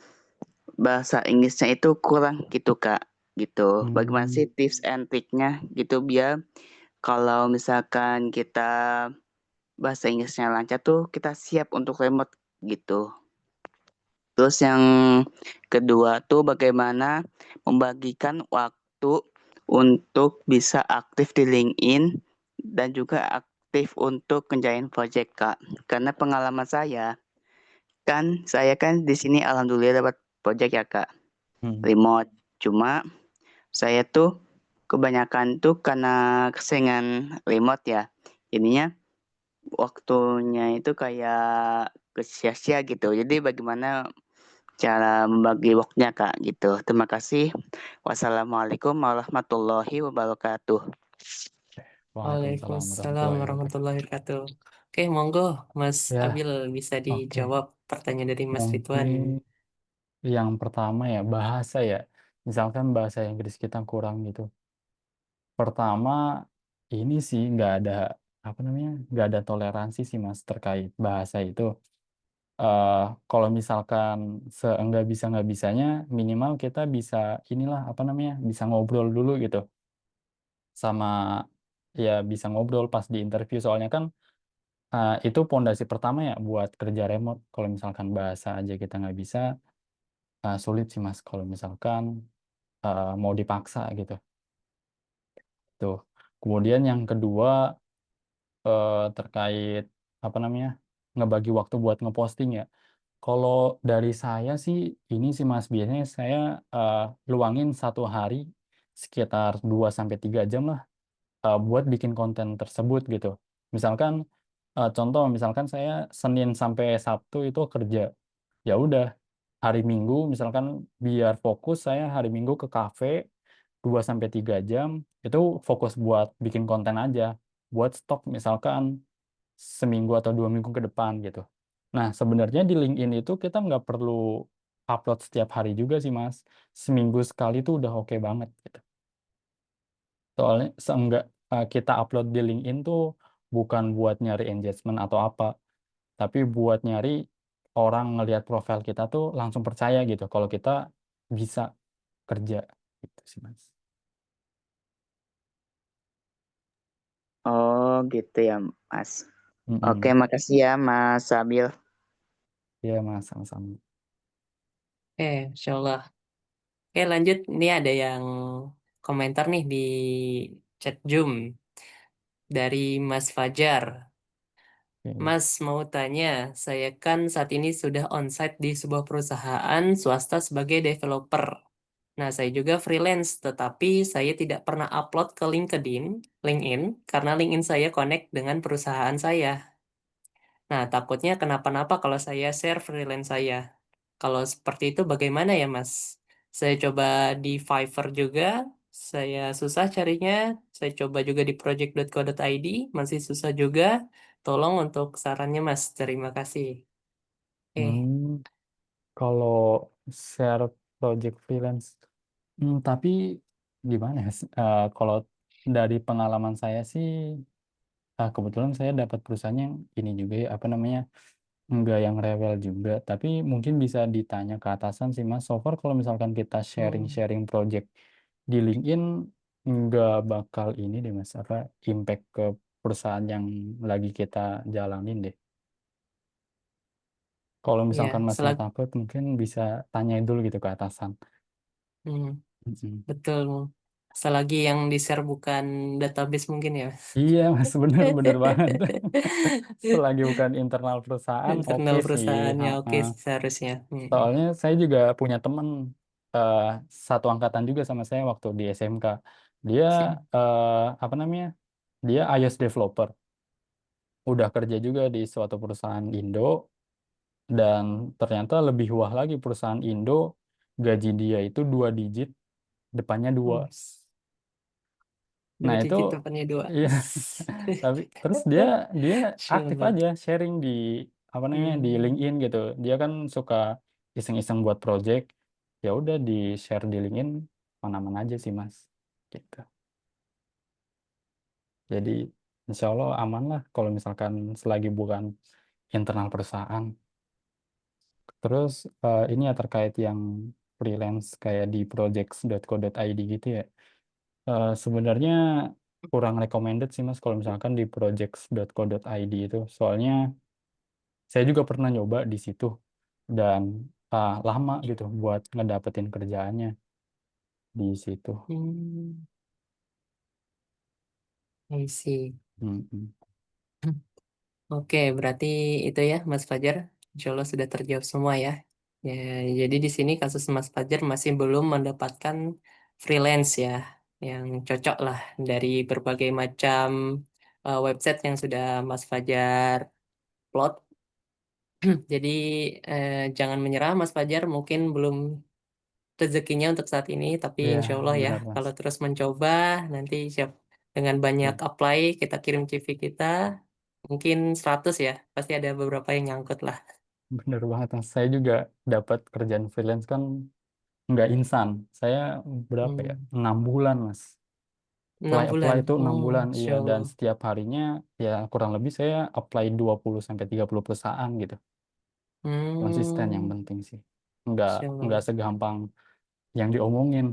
Speaker 3: bahasa Inggrisnya itu kurang gitu Kak, gitu. Bagaimana sih tips and triknya gitu biar kalau misalkan kita bahasa Inggrisnya lancar tuh kita siap untuk remote gitu. Terus yang kedua tuh bagaimana membagikan waktu untuk bisa aktif di LinkedIn dan juga aktif untuk ngerjain project Kak. Karena pengalaman saya kan di sini alhamdulillah dapat project ya Kak, remote. Cuma saya tuh kebanyakan tuh karena keseringan remote ya. Jadinya waktunya itu kayak sia-sia gitu. Jadi bagaimana cara membagi waktunya Kak gitu. Terima kasih. Wassalamualaikum warahmatullahi wabarakatuh.
Speaker 4: Waalaikumsalam
Speaker 1: Waalaikumsalam
Speaker 4: warahmatullahi wabarakatuh.
Speaker 1: warahmatullahi wabarakatuh. Oke, monggo Mas
Speaker 4: Ya,
Speaker 1: Abil bisa
Speaker 4: oke.
Speaker 1: dijawab pertanyaan dari Mas Ridwan.
Speaker 4: Mungkin yang pertama ya bahasa ya. Misalkan bahasa Inggris kita kurang gitu. Pertama ini sih nggak ada apa namanya nggak ada toleransi sih Mas terkait bahasa itu. Eh Kalau misalkan nggak bisanya minimal kita bisa inilah apa namanya bisa ngobrol dulu gitu sama ya bisa ngobrol pas di interview soalnya kan itu pondasi pertama ya buat kerja remote. Kalau misalkan bahasa aja kita nggak bisa, sulit sih Mas. Kalau misalkan mau dipaksa gitu. Tuh. Kemudian yang kedua terkait apa namanya ngebagi waktu buat ngeposting ya. Kalau dari saya sih ini sih Mas biasanya saya eh, luangin satu hari sekitar 2 sampai 3 jam lah buat bikin konten tersebut gitu. Misalkan contoh misalkan saya Senin sampai Sabtu itu kerja, ya udah hari Minggu misalkan biar fokus saya hari Minggu ke kafe 2 sampai 3 jam, itu fokus buat bikin konten aja, buat stok misalkan seminggu atau 2 minggu ke depan gitu. Nah, sebenarnya di LinkedIn itu kita nggak perlu upload setiap hari juga sih, Mas. Seminggu sekali tuh udah oke banget gitu. Soalnya seenggak kita upload di LinkedIn tuh bukan buat nyari engagement atau apa, tapi buat nyari orang ngelihat profil kita tuh langsung percaya gitu kalau kita bisa kerja gitu sih, Mas.
Speaker 3: Oh gitu ya Mas. Oke,
Speaker 4: Mm-mm.
Speaker 3: makasih ya Mas Sabil.
Speaker 4: Iya, Mas, sama-sama.
Speaker 1: Insya Allah. Lanjut. Ini ada yang komentar nih di chat Zoom dari Mas Fajar.
Speaker 4: Oke.
Speaker 1: Mas mau tanya, saya kan saat ini sudah onsite di sebuah perusahaan swasta sebagai developer. Nah, saya juga freelance, tetapi saya tidak pernah upload ke LinkedIn, karena LinkedIn saya connect dengan perusahaan saya. Nah, takutnya kenapa-napa kalau saya share freelance saya. Kalau seperti itu bagaimana ya, Mas? Saya coba di Fiverr juga, saya susah carinya. Saya coba juga di project.co.id, masih susah juga. Tolong untuk sarannya, Mas. Terima kasih.
Speaker 4: Hmm, kalau share project freelance, tapi gimana ya? Kalau dari pengalaman saya sih, kebetulan saya dapat perusahaannya yang ini juga ya, apa namanya, enggak yang rewel juga, tapi mungkin bisa ditanya ke atasan sih Mas. So far kalau misalkan kita
Speaker 1: Hmm,
Speaker 4: sharing-sharing project di LinkedIn, nggak bakal ini deh Mas, apa impact ke perusahaan yang lagi kita jalanin deh. Kalau misalkan
Speaker 1: ya,
Speaker 4: Masnya takut, mungkin bisa tanyain dulu gitu ke atasan.
Speaker 1: hmm,
Speaker 4: Mm-mm.
Speaker 1: betul. Selagi yang di-share bukan database mungkin ya.
Speaker 4: Iya Mas, bener-bener banget. Selagi bukan internal perusahaan, oke
Speaker 1: Internal
Speaker 4: sih.
Speaker 1: perusahaannya oke
Speaker 4: Ha-ha.
Speaker 1: seharusnya.
Speaker 4: Soalnya saya juga punya temen eh, satu angkatan juga sama saya waktu di SMK. Dia apa namanya? Dia iOS developer. Udah kerja juga di suatu perusahaan Indo dan ternyata lebih wah lagi perusahaan Indo gaji dia itu 2 digit, depannya dua.
Speaker 1: Hmm,
Speaker 4: Nah
Speaker 1: dua
Speaker 4: itu
Speaker 1: digit depannya dua.
Speaker 4: iya. Tapi terus dia dia aktif
Speaker 1: Insyaallah.
Speaker 4: aja sharing di apa namanya di
Speaker 1: Hmm,
Speaker 4: LinkedIn gitu. Dia kan suka iseng-iseng buat project. Ya udah di share di LinkedIn mana-mana aja sih Mas. Gitu. Jadi insya Allah aman lah kalau misalkan selagi bukan internal perusahaan. Terus ini ya terkait yang freelance kayak di projects.co.id gitu ya. Sebenarnya kurang recommended sih Mas kalau misalkan di projects.co.id itu. Soalnya saya juga pernah nyoba di situ dan lama gitu buat ngedapetin kerjaannya di situ.
Speaker 1: hmm, I see.
Speaker 4: Mm-mm.
Speaker 1: Oke, berarti itu ya Mas Fajar. Insya Allah sudah terjawab semua ya. Ya, jadi di sini kasus Mas Fajar masih belum mendapatkan freelance ya, yang cocok lah dari berbagai macam website yang sudah Mas Fajar plot. Jadi jangan menyerah Mas Fajar, mungkin belum rezekinya untuk saat ini, tapi
Speaker 4: Iya,
Speaker 1: insya Allah ya,
Speaker 4: benar Mas.
Speaker 1: kalau terus mencoba, nanti siap dengan banyak
Speaker 4: Hmm,
Speaker 1: apply, kita kirim CV kita, mungkin 100 ya, pasti ada beberapa yang nyangkut lah.
Speaker 4: benar banget Mas. Saya juga dapat kerjaan freelance kan nggak instan. Saya berapa ya?
Speaker 1: Hmm,
Speaker 4: 6 bulan Mas.
Speaker 1: enam
Speaker 4: Apply
Speaker 1: bulan,
Speaker 4: itu 6 bulan, iya.
Speaker 1: Insya
Speaker 4: Dan
Speaker 1: Allah,
Speaker 4: setiap harinya ya kurang lebih saya apply 20 sampai 30 perusahaan gitu. Konsisten yang
Speaker 1: hmm,
Speaker 4: penting sih. Nggak
Speaker 1: Insya
Speaker 4: nggak
Speaker 1: Allah.
Speaker 4: segampang yang diomongin.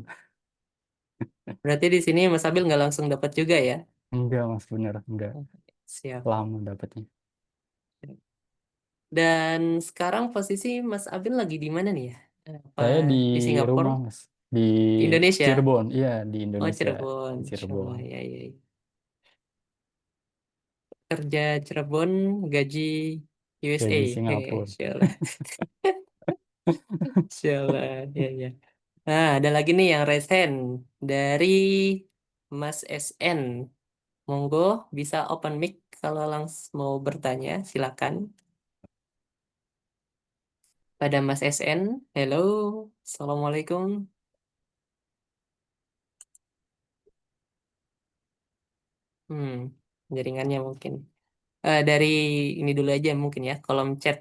Speaker 1: Berarti di sini Mas Abil nggak langsung dapat juga ya?
Speaker 4: Enggak Mas, bener. Enggak.
Speaker 1: Siap.
Speaker 4: Lama dapetnya.
Speaker 1: Dan sekarang posisi Mas Abil lagi di mana nih ya? Apa
Speaker 4: Saya di
Speaker 1: di Singapura?
Speaker 4: rumah Mas. Di
Speaker 1: Di Indonesia?
Speaker 4: Cirebon. Iya, di
Speaker 1: Oh,
Speaker 4: Indonesia.
Speaker 1: Cirebon,
Speaker 4: Di
Speaker 1: Insya Allah,
Speaker 4: Cirebon.
Speaker 1: ya, ya, ya. Kerja Cirebon, gaji USA.
Speaker 4: Gaji
Speaker 1: Hehe,
Speaker 4: Singapura.
Speaker 1: Insya Allah. Insya Allah, ya, ya. Nah, ada lagi nih yang raise hand dari Mas SN. Monggo bisa open mic kalau langsung mau bertanya, silakan. Pada Mas SN, hello, Assalamualaikum. Hmm, jaringannya mungkin. Dari ini dulu aja mungkin ya, kolom chat.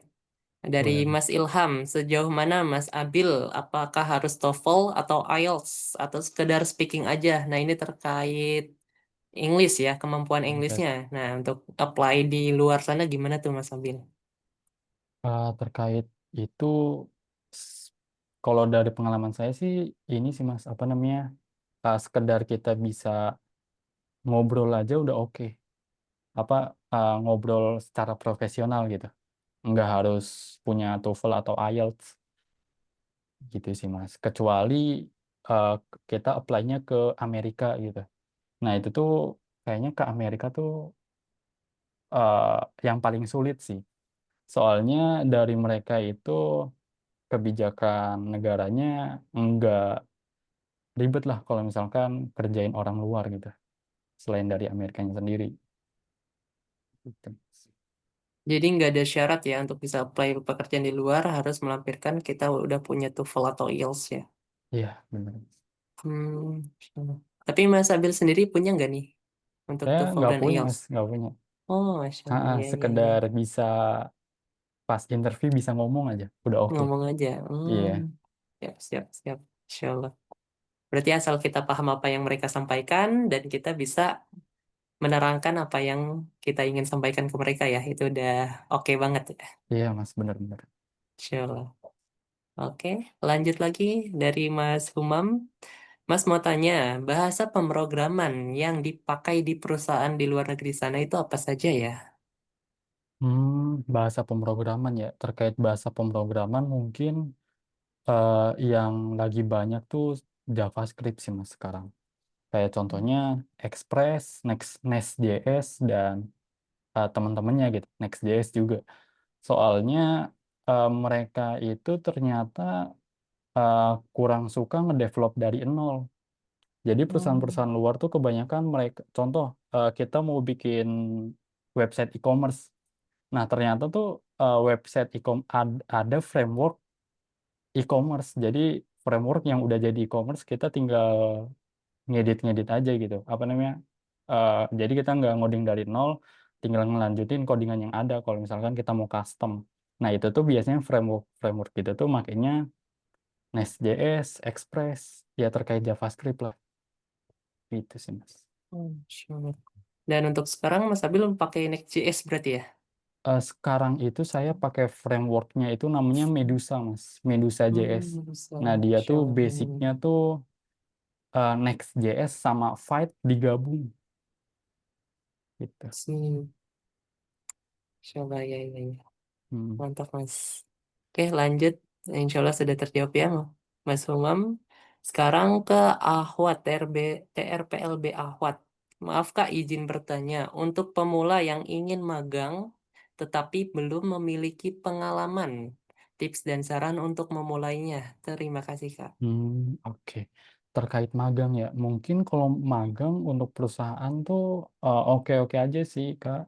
Speaker 1: Dari
Speaker 4: Boleh, Mas.
Speaker 1: Mas Ilham, sejauh mana Mas Abil, apakah harus TOEFL atau IELTS atau sekedar speaking aja? Nah, ini terkait English ya, kemampuan
Speaker 4: Oke.
Speaker 1: Englishnya. Nah, untuk apply di luar sana gimana tuh Mas Abil?
Speaker 4: Terkait itu, s- kalau dari pengalaman saya sih, ini sih Mas, apa namanya, sekedar kita bisa ngobrol aja udah oke. Apa, ngobrol secara profesional gitu. Nggak harus punya TOEFL atau IELTS gitu sih Mas. Kecuali uh, kita apply-nya ke Amerika gitu. Nah itu tuh kayaknya ke Amerika tuh uh, yang paling sulit sih. Soalnya dari mereka itu kebijakan negaranya nggak ribet lah kalau misalkan kerjain orang luar gitu. Selain dari Amerikanya sendiri. Gitu.
Speaker 1: Jadi nggak ada syarat ya untuk bisa apply pekerjaan di luar harus melampirkan kita udah punya TOEFL atau IELTS ya.
Speaker 4: Iya benar.
Speaker 1: Hmm, Masya tapi Mas Abil sendiri punya nggak nih untuk
Speaker 4: Saya
Speaker 1: TOEFL
Speaker 4: nggak
Speaker 1: dan
Speaker 4: punya
Speaker 1: IELTS?
Speaker 4: Mas, nggak punya.
Speaker 1: Oh, Masya Allah, ya, ya, ya.
Speaker 4: Sekedar bisa pas interview bisa ngomong aja, udah oke.
Speaker 1: Ngomong aja.
Speaker 4: Iya,
Speaker 1: Siap, siap, siap. Insya Allah. Berarti asal kita paham apa yang mereka sampaikan dan kita bisa menerangkan apa yang kita ingin sampaikan ke mereka ya. Itu udah oke banget ya.
Speaker 4: iya Mas, benar-benar.
Speaker 1: Insya Allah. Oke, lanjut lagi dari Mas Humam. Mas mau tanya, bahasa pemrograman yang dipakai di perusahaan di luar negeri sana itu apa saja ya?
Speaker 4: Bahasa pemrograman ya. Terkait bahasa pemrograman mungkin eh, yang lagi banyak tuh JavaScript sih Mas sekarang. Kayak contohnya Express, Next.js, dan teman-temannya gitu, Next.js juga. Soalnya mereka itu ternyata eh, kurang suka ngedevelop dari nol. Jadi
Speaker 1: Hmm.
Speaker 4: perusahaan-perusahaan luar tuh kebanyakan mereka, contoh kita mau bikin website e-commerce. Nah ternyata tuh website ada framework e-commerce. Jadi framework yang udah jadi e-commerce kita tinggal ngedit-ngedit aja gitu. Apa namanya? Jadi kita nggak ngoding dari nol, tinggal ngelanjutin codingan yang ada. Kalau misalkan kita mau custom. Nah itu tuh biasanya framework framework gitu tuh makanya Nest.js, Express, ya terkait JavaScript lah. Itu sih Mas.
Speaker 1: Sure. Dan untuk sekarang Mas Abil pakai Next.js berarti ya?
Speaker 4: Sekarang itu saya pakai frameworknya itu namanya Medusa, Mas. Medusa JS.
Speaker 1: Bisa.
Speaker 4: Nah, dia tuh
Speaker 1: Sure.
Speaker 4: basicnya tuh Next.js sama Vite digabung gitu.
Speaker 1: Sini. Coba ya, ya, ya.
Speaker 4: Hmm.
Speaker 1: Mantap Mas. Oke, lanjut. Insya Allah sudah terjawab ya, Mas Umam. Sekarang ke Ahwat, TRPLB Ahwat. Maaf Kak, izin bertanya. Untuk pemula yang ingin magang, tetapi belum memiliki pengalaman, tips dan saran untuk memulainya. Terima kasih Kak.
Speaker 4: Oke. Terkait magang ya, mungkin kalau magang untuk perusahaan tuh oke-oke aja sih, Kak.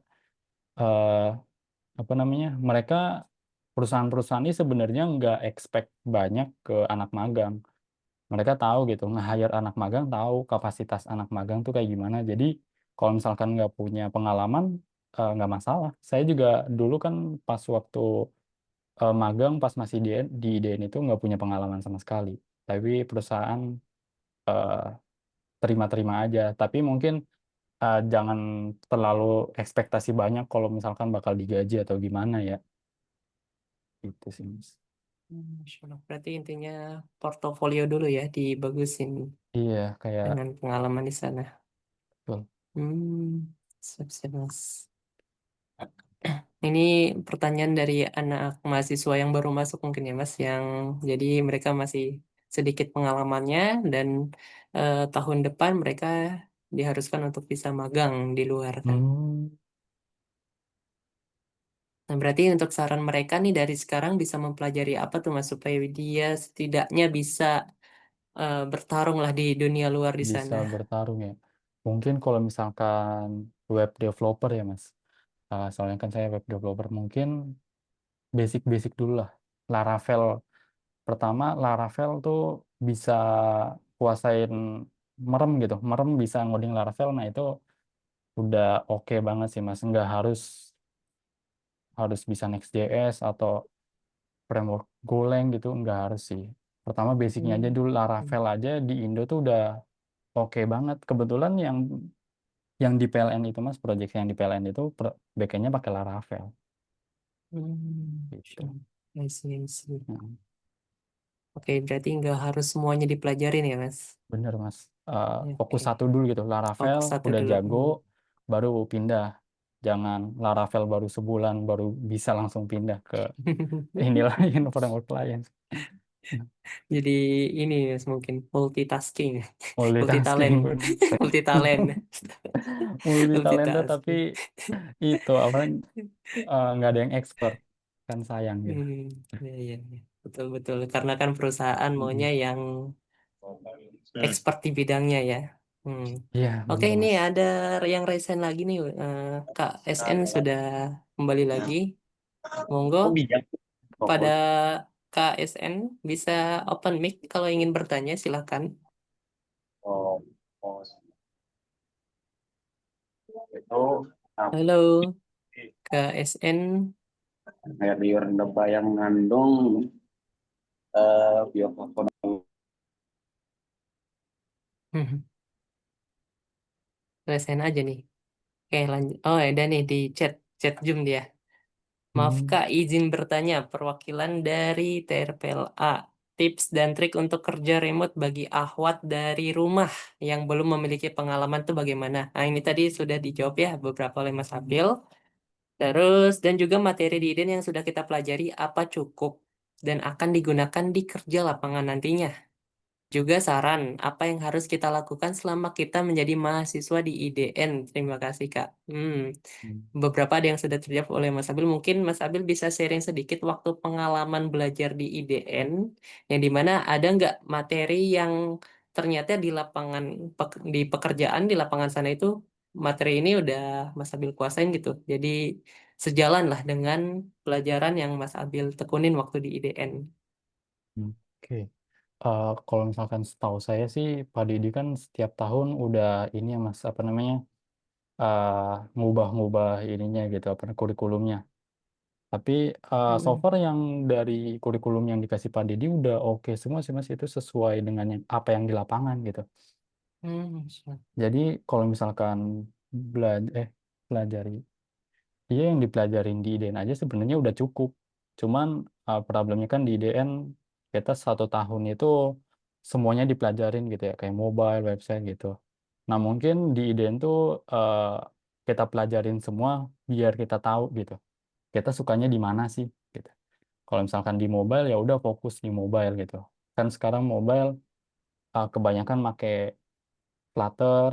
Speaker 4: Eh, Apa namanya? Mereka perusahaan-perusahaan ini sebenarnya nggak expect banyak ke anak magang. Mereka tahu gitu, nge-hire anak magang, tahu kapasitas anak magang tuh kayak gimana. Jadi kalau misalkan nggak punya pengalaman, nggak masalah. Saya juga dulu kan pas waktu magang, pas masih di IDN itu nggak punya pengalaman sama sekali. Tapi perusahaan eh, terima-terima aja. Tapi mungkin jangan terlalu ekspektasi banyak kalau misalkan bakal digaji atau gimana ya. Itu sih, Mas.
Speaker 1: Masya Allah. Berarti intinya portofolio dulu ya, dibagusin
Speaker 4: Iya, kayak
Speaker 1: dengan pengalaman di sana.
Speaker 4: betul.
Speaker 1: Siap-siap Mas. Ini pertanyaan dari anak mahasiswa yang baru masuk mungkin ya Mas, yang jadi mereka masih sedikit pengalamannya dan tahun depan mereka diharuskan untuk bisa magang di luar kan.
Speaker 4: Hmm,
Speaker 1: Nah berarti untuk saran mereka nih dari sekarang bisa mempelajari apa tuh Mas supaya dia setidaknya bisa bertarung lah di dunia luar di
Speaker 4: bisa
Speaker 1: sana.
Speaker 4: bertarung ya. Mungkin kalau misalkan web developer ya, Mas. Soalnya kan saya web developer, mungkin basic-basic dulu lah. Laravel pertama, Laravel tuh bisa kuasain merem gitu, merem bisa ngoding Laravel. Nah itu udah oke banget sih mas, nggak harus harus bisa Next.js atau framework Golang gitu, nggak harus sih. Pertama basicnya aja
Speaker 1: Hmm.
Speaker 4: dulu, Laravel aja di Indo tuh udah oke banget. Kebetulan yang di PLN itu mas, project yang di PLN itu backendnya pakai Laravel
Speaker 1: Hmm.
Speaker 4: gitu.
Speaker 1: I see, I see.
Speaker 4: Hmm,
Speaker 1: Oke, berarti nggak harus semuanya dipelajarin ya, Mas?
Speaker 4: bener mas. Fokus
Speaker 1: Oke,
Speaker 4: satu dulu gitu, Laravel
Speaker 1: fokus satu
Speaker 4: udah
Speaker 1: dulu.
Speaker 4: jago baru pindah. Jangan Laravel baru sebulan baru bisa langsung pindah ke ini lain, framework lain.
Speaker 1: Jadi ini Mas, mungkin multitasking, multi
Speaker 4: Multitasking
Speaker 1: talent,
Speaker 4: bener.
Speaker 1: multi talent,
Speaker 4: Multi talenta tapi
Speaker 1: multitasking.
Speaker 4: itu apa, nggak ada yang expert, kan sayang gitu.
Speaker 1: Hmm, ya, ya, ya. Betul betul. Karena kan perusahaan maunya
Speaker 4: Mm-mm.
Speaker 1: yang expert di bidangnya ya. Hmm.
Speaker 4: Iya
Speaker 1: Oke,
Speaker 4: bener
Speaker 1: ini
Speaker 4: mas.
Speaker 1: ada yang resign lagi nih. Kak SN sudah kembali lagi. Monggo pada Kak SN bisa open mic kalau ingin bertanya, silakan. Halo, Kak SN.
Speaker 5: Sayur lebah yang mengandung bioflavon.
Speaker 1: Resign aja nih. Oke, lanjut. Oh, ada nih di chat chat Zoom dia. Maaf
Speaker 4: Hmm.
Speaker 1: Kak, izin bertanya perwakilan dari TRPLA. Tips dan trik untuk kerja remote bagi Ahwat dari rumah yang belum memiliki pengalaman itu bagaimana? Nah, ini tadi sudah dijawab ya beberapa oleh Mas Abil. Terus, dan juga materi di IDEN yang sudah kita pelajari apa cukup dan akan digunakan di kerja lapangan nantinya. Juga saran, apa yang harus kita lakukan selama kita menjadi mahasiswa di IDN. Terima kasih, Kak. Beberapa ada yang sudah terjawab oleh Mas Abil. Mungkin Mas Abil bisa sharing sedikit waktu pengalaman belajar di IDN, yang dimana ada nggak materi yang ternyata di lapangan, di pekerjaan di lapangan sana itu materi ini udah Mas Abil kuasain gitu. Jadi sejalan lah dengan pelajaran yang Mas Abil tekunin waktu di IDN.
Speaker 4: Oke. Kalau misalkan setahu saya sih Pak Didi kan setiap tahun udah ini ya mas, apa namanya, uh, ngubah-ngubah ininya gitu, apa kurikulumnya. Tapi so
Speaker 1: Hmm.
Speaker 4: far yang dari kurikulum yang dikasih Pak Didi udah oke semua sih mas, itu sesuai dengan apa yang di lapangan gitu.
Speaker 1: So-
Speaker 4: Jadi kalau misalkan pelajari, iya yang dipelajarin di IDN aja sebenarnya udah cukup. Cuman problemnya kan di IDN kita 1 tahun itu semuanya dipelajarin gitu ya, kayak mobile, website gitu. Nah mungkin di IDN tuh eh, kita pelajarin semua biar kita tahu gitu. Kita sukanya di mana sih gitu. Kalau misalkan di mobile ya udah fokus di mobile gitu. Kan sekarang mobile kebanyakan make Flutter,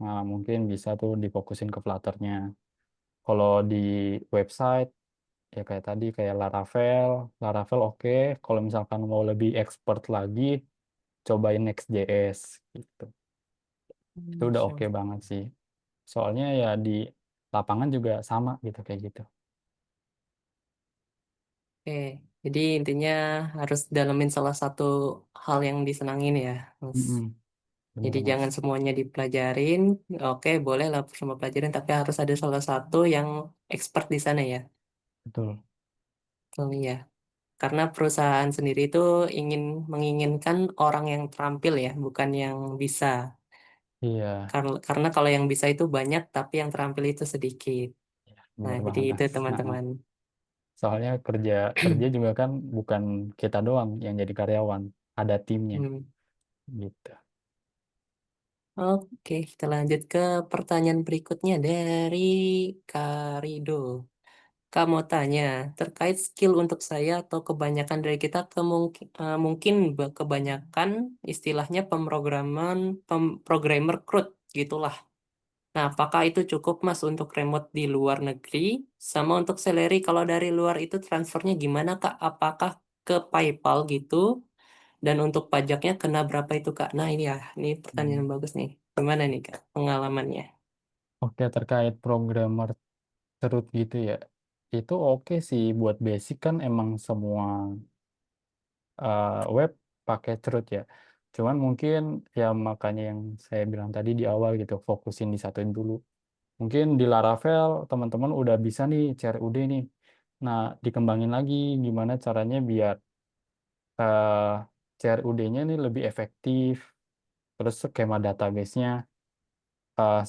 Speaker 4: nah mungkin bisa tuh difokusin ke Flutternya. Kalau di website ya kayak tadi kayak Laravel, Laravel oke. Kalau misalkan mau lebih expert lagi, cobain Next.js gitu. Itu udah
Speaker 1: so-
Speaker 4: oke banget sih. Soalnya ya di lapangan juga sama gitu kayak gitu.
Speaker 1: Oke, jadi intinya harus dalemin salah satu hal yang disenangin ya, Mas.
Speaker 4: Mm-mm,
Speaker 1: Jadi
Speaker 4: bener Mas.
Speaker 1: jangan semuanya dipelajarin. Oke, boleh lah semua pelajarin, tapi harus ada salah satu yang expert di sana ya.
Speaker 4: Betul.
Speaker 1: Betul ya. Karena perusahaan sendiri itu menginginkan orang yang terampil ya, bukan yang bisa.
Speaker 4: Iya,
Speaker 1: Karena kalau yang bisa itu banyak, tapi yang terampil itu sedikit. Nah,
Speaker 4: bener
Speaker 1: jadi
Speaker 4: banget
Speaker 1: itu
Speaker 4: Mas. Nah,
Speaker 1: teman-teman.
Speaker 4: soalnya kerja kerja juga kan bukan kita doang yang jadi karyawan, ada timnya
Speaker 1: Hmm.
Speaker 4: gitu.
Speaker 1: Oke, kita lanjut ke pertanyaan berikutnya dari Karido. Kak mau tanya, terkait skill untuk saya atau kebanyakan dari kita mungkin kebanyakan istilahnya programmer CRUD gitulah. Nah, apakah itu cukup Mas untuk remote di luar negeri? Sama untuk salary kalau dari luar itu transfernya gimana Kak? Apakah ke PayPal gitu? Dan untuk pajaknya kena berapa itu Kak? Nah, ini ya, ini pertanyaan bagus nih. Gimana nih Kak pengalamannya?
Speaker 4: Oke, terkait programmer cerut gitu ya. Itu oke sih buat basic kan emang semua web pakai cerut ya. Cuman mungkin ya makanya yang saya bilang tadi di awal gitu, fokusin di satu dulu. Mungkin di Laravel teman-teman udah bisa nih CRUD nih. Nah, dikembangin lagi gimana caranya biar CRUD-nya ini lebih efektif. Terus skema database-nya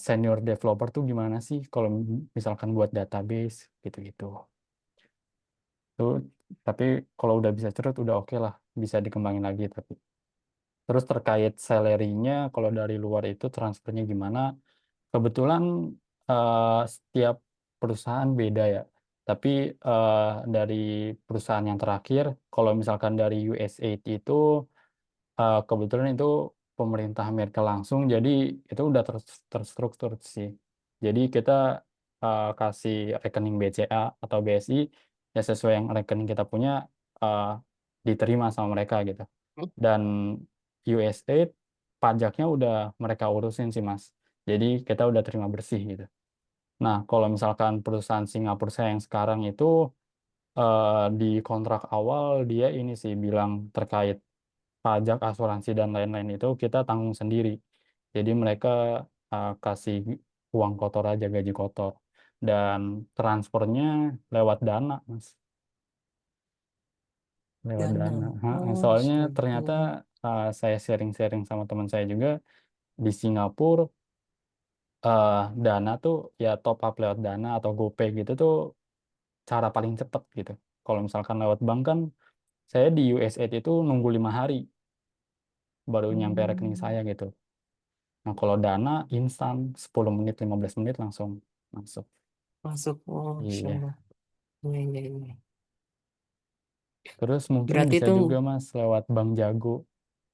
Speaker 4: senior developer tuh gimana sih kalau misalkan buat database gitu-gitu. Tuh, tapi kalau udah bisa cerut udah oke lah, bisa dikembangin lagi tapi. Terus terkait salary-nya kalau dari luar itu transfernya gimana? Kebetulan setiap perusahaan beda ya. Tapi eh, dari perusahaan yang terakhir, kalau misalkan dari USAID itu kebetulan itu pemerintah Amerika langsung, jadi itu udah terstruktur sih. Jadi kita kasih rekening BCA atau BSI ya sesuai yang rekening kita punya eh, diterima sama mereka gitu. Dan USAID pajaknya udah mereka urusin sih Mas. Jadi kita udah terima bersih gitu. Nah, kalau misalkan perusahaan Singapura saya yang sekarang itu di kontrak awal dia ini sih bilang terkait pajak, asuransi dan lain-lain itu kita tanggung sendiri. Jadi mereka kasih uang kotor aja, gaji kotor. Dan transfernya lewat Dana, Mas. Lewat
Speaker 1: Dana.
Speaker 4: Dana.
Speaker 1: Oh,
Speaker 4: Soalnya
Speaker 1: gitu.
Speaker 4: ternyata saya sharing-sharing sama teman saya juga di Singapura eh, Dana tuh ya top up lewat Dana atau GoPay gitu tuh cara paling cepet gitu. Kalau misalkan lewat bank kan saya di USAID itu nunggu 5 hari baru nyampe rekening
Speaker 1: Hmm,
Speaker 4: saya gitu. Nah, kalau Dana instan 10 menit, 15 menit langsung masuk.
Speaker 1: masuk. Oh, Masya
Speaker 4: Iya.
Speaker 1: Allah. Iya, iya, iya.
Speaker 4: Terus mungkin
Speaker 1: Berarti
Speaker 4: bisa
Speaker 1: itu,
Speaker 4: juga Mas lewat Bank Jago.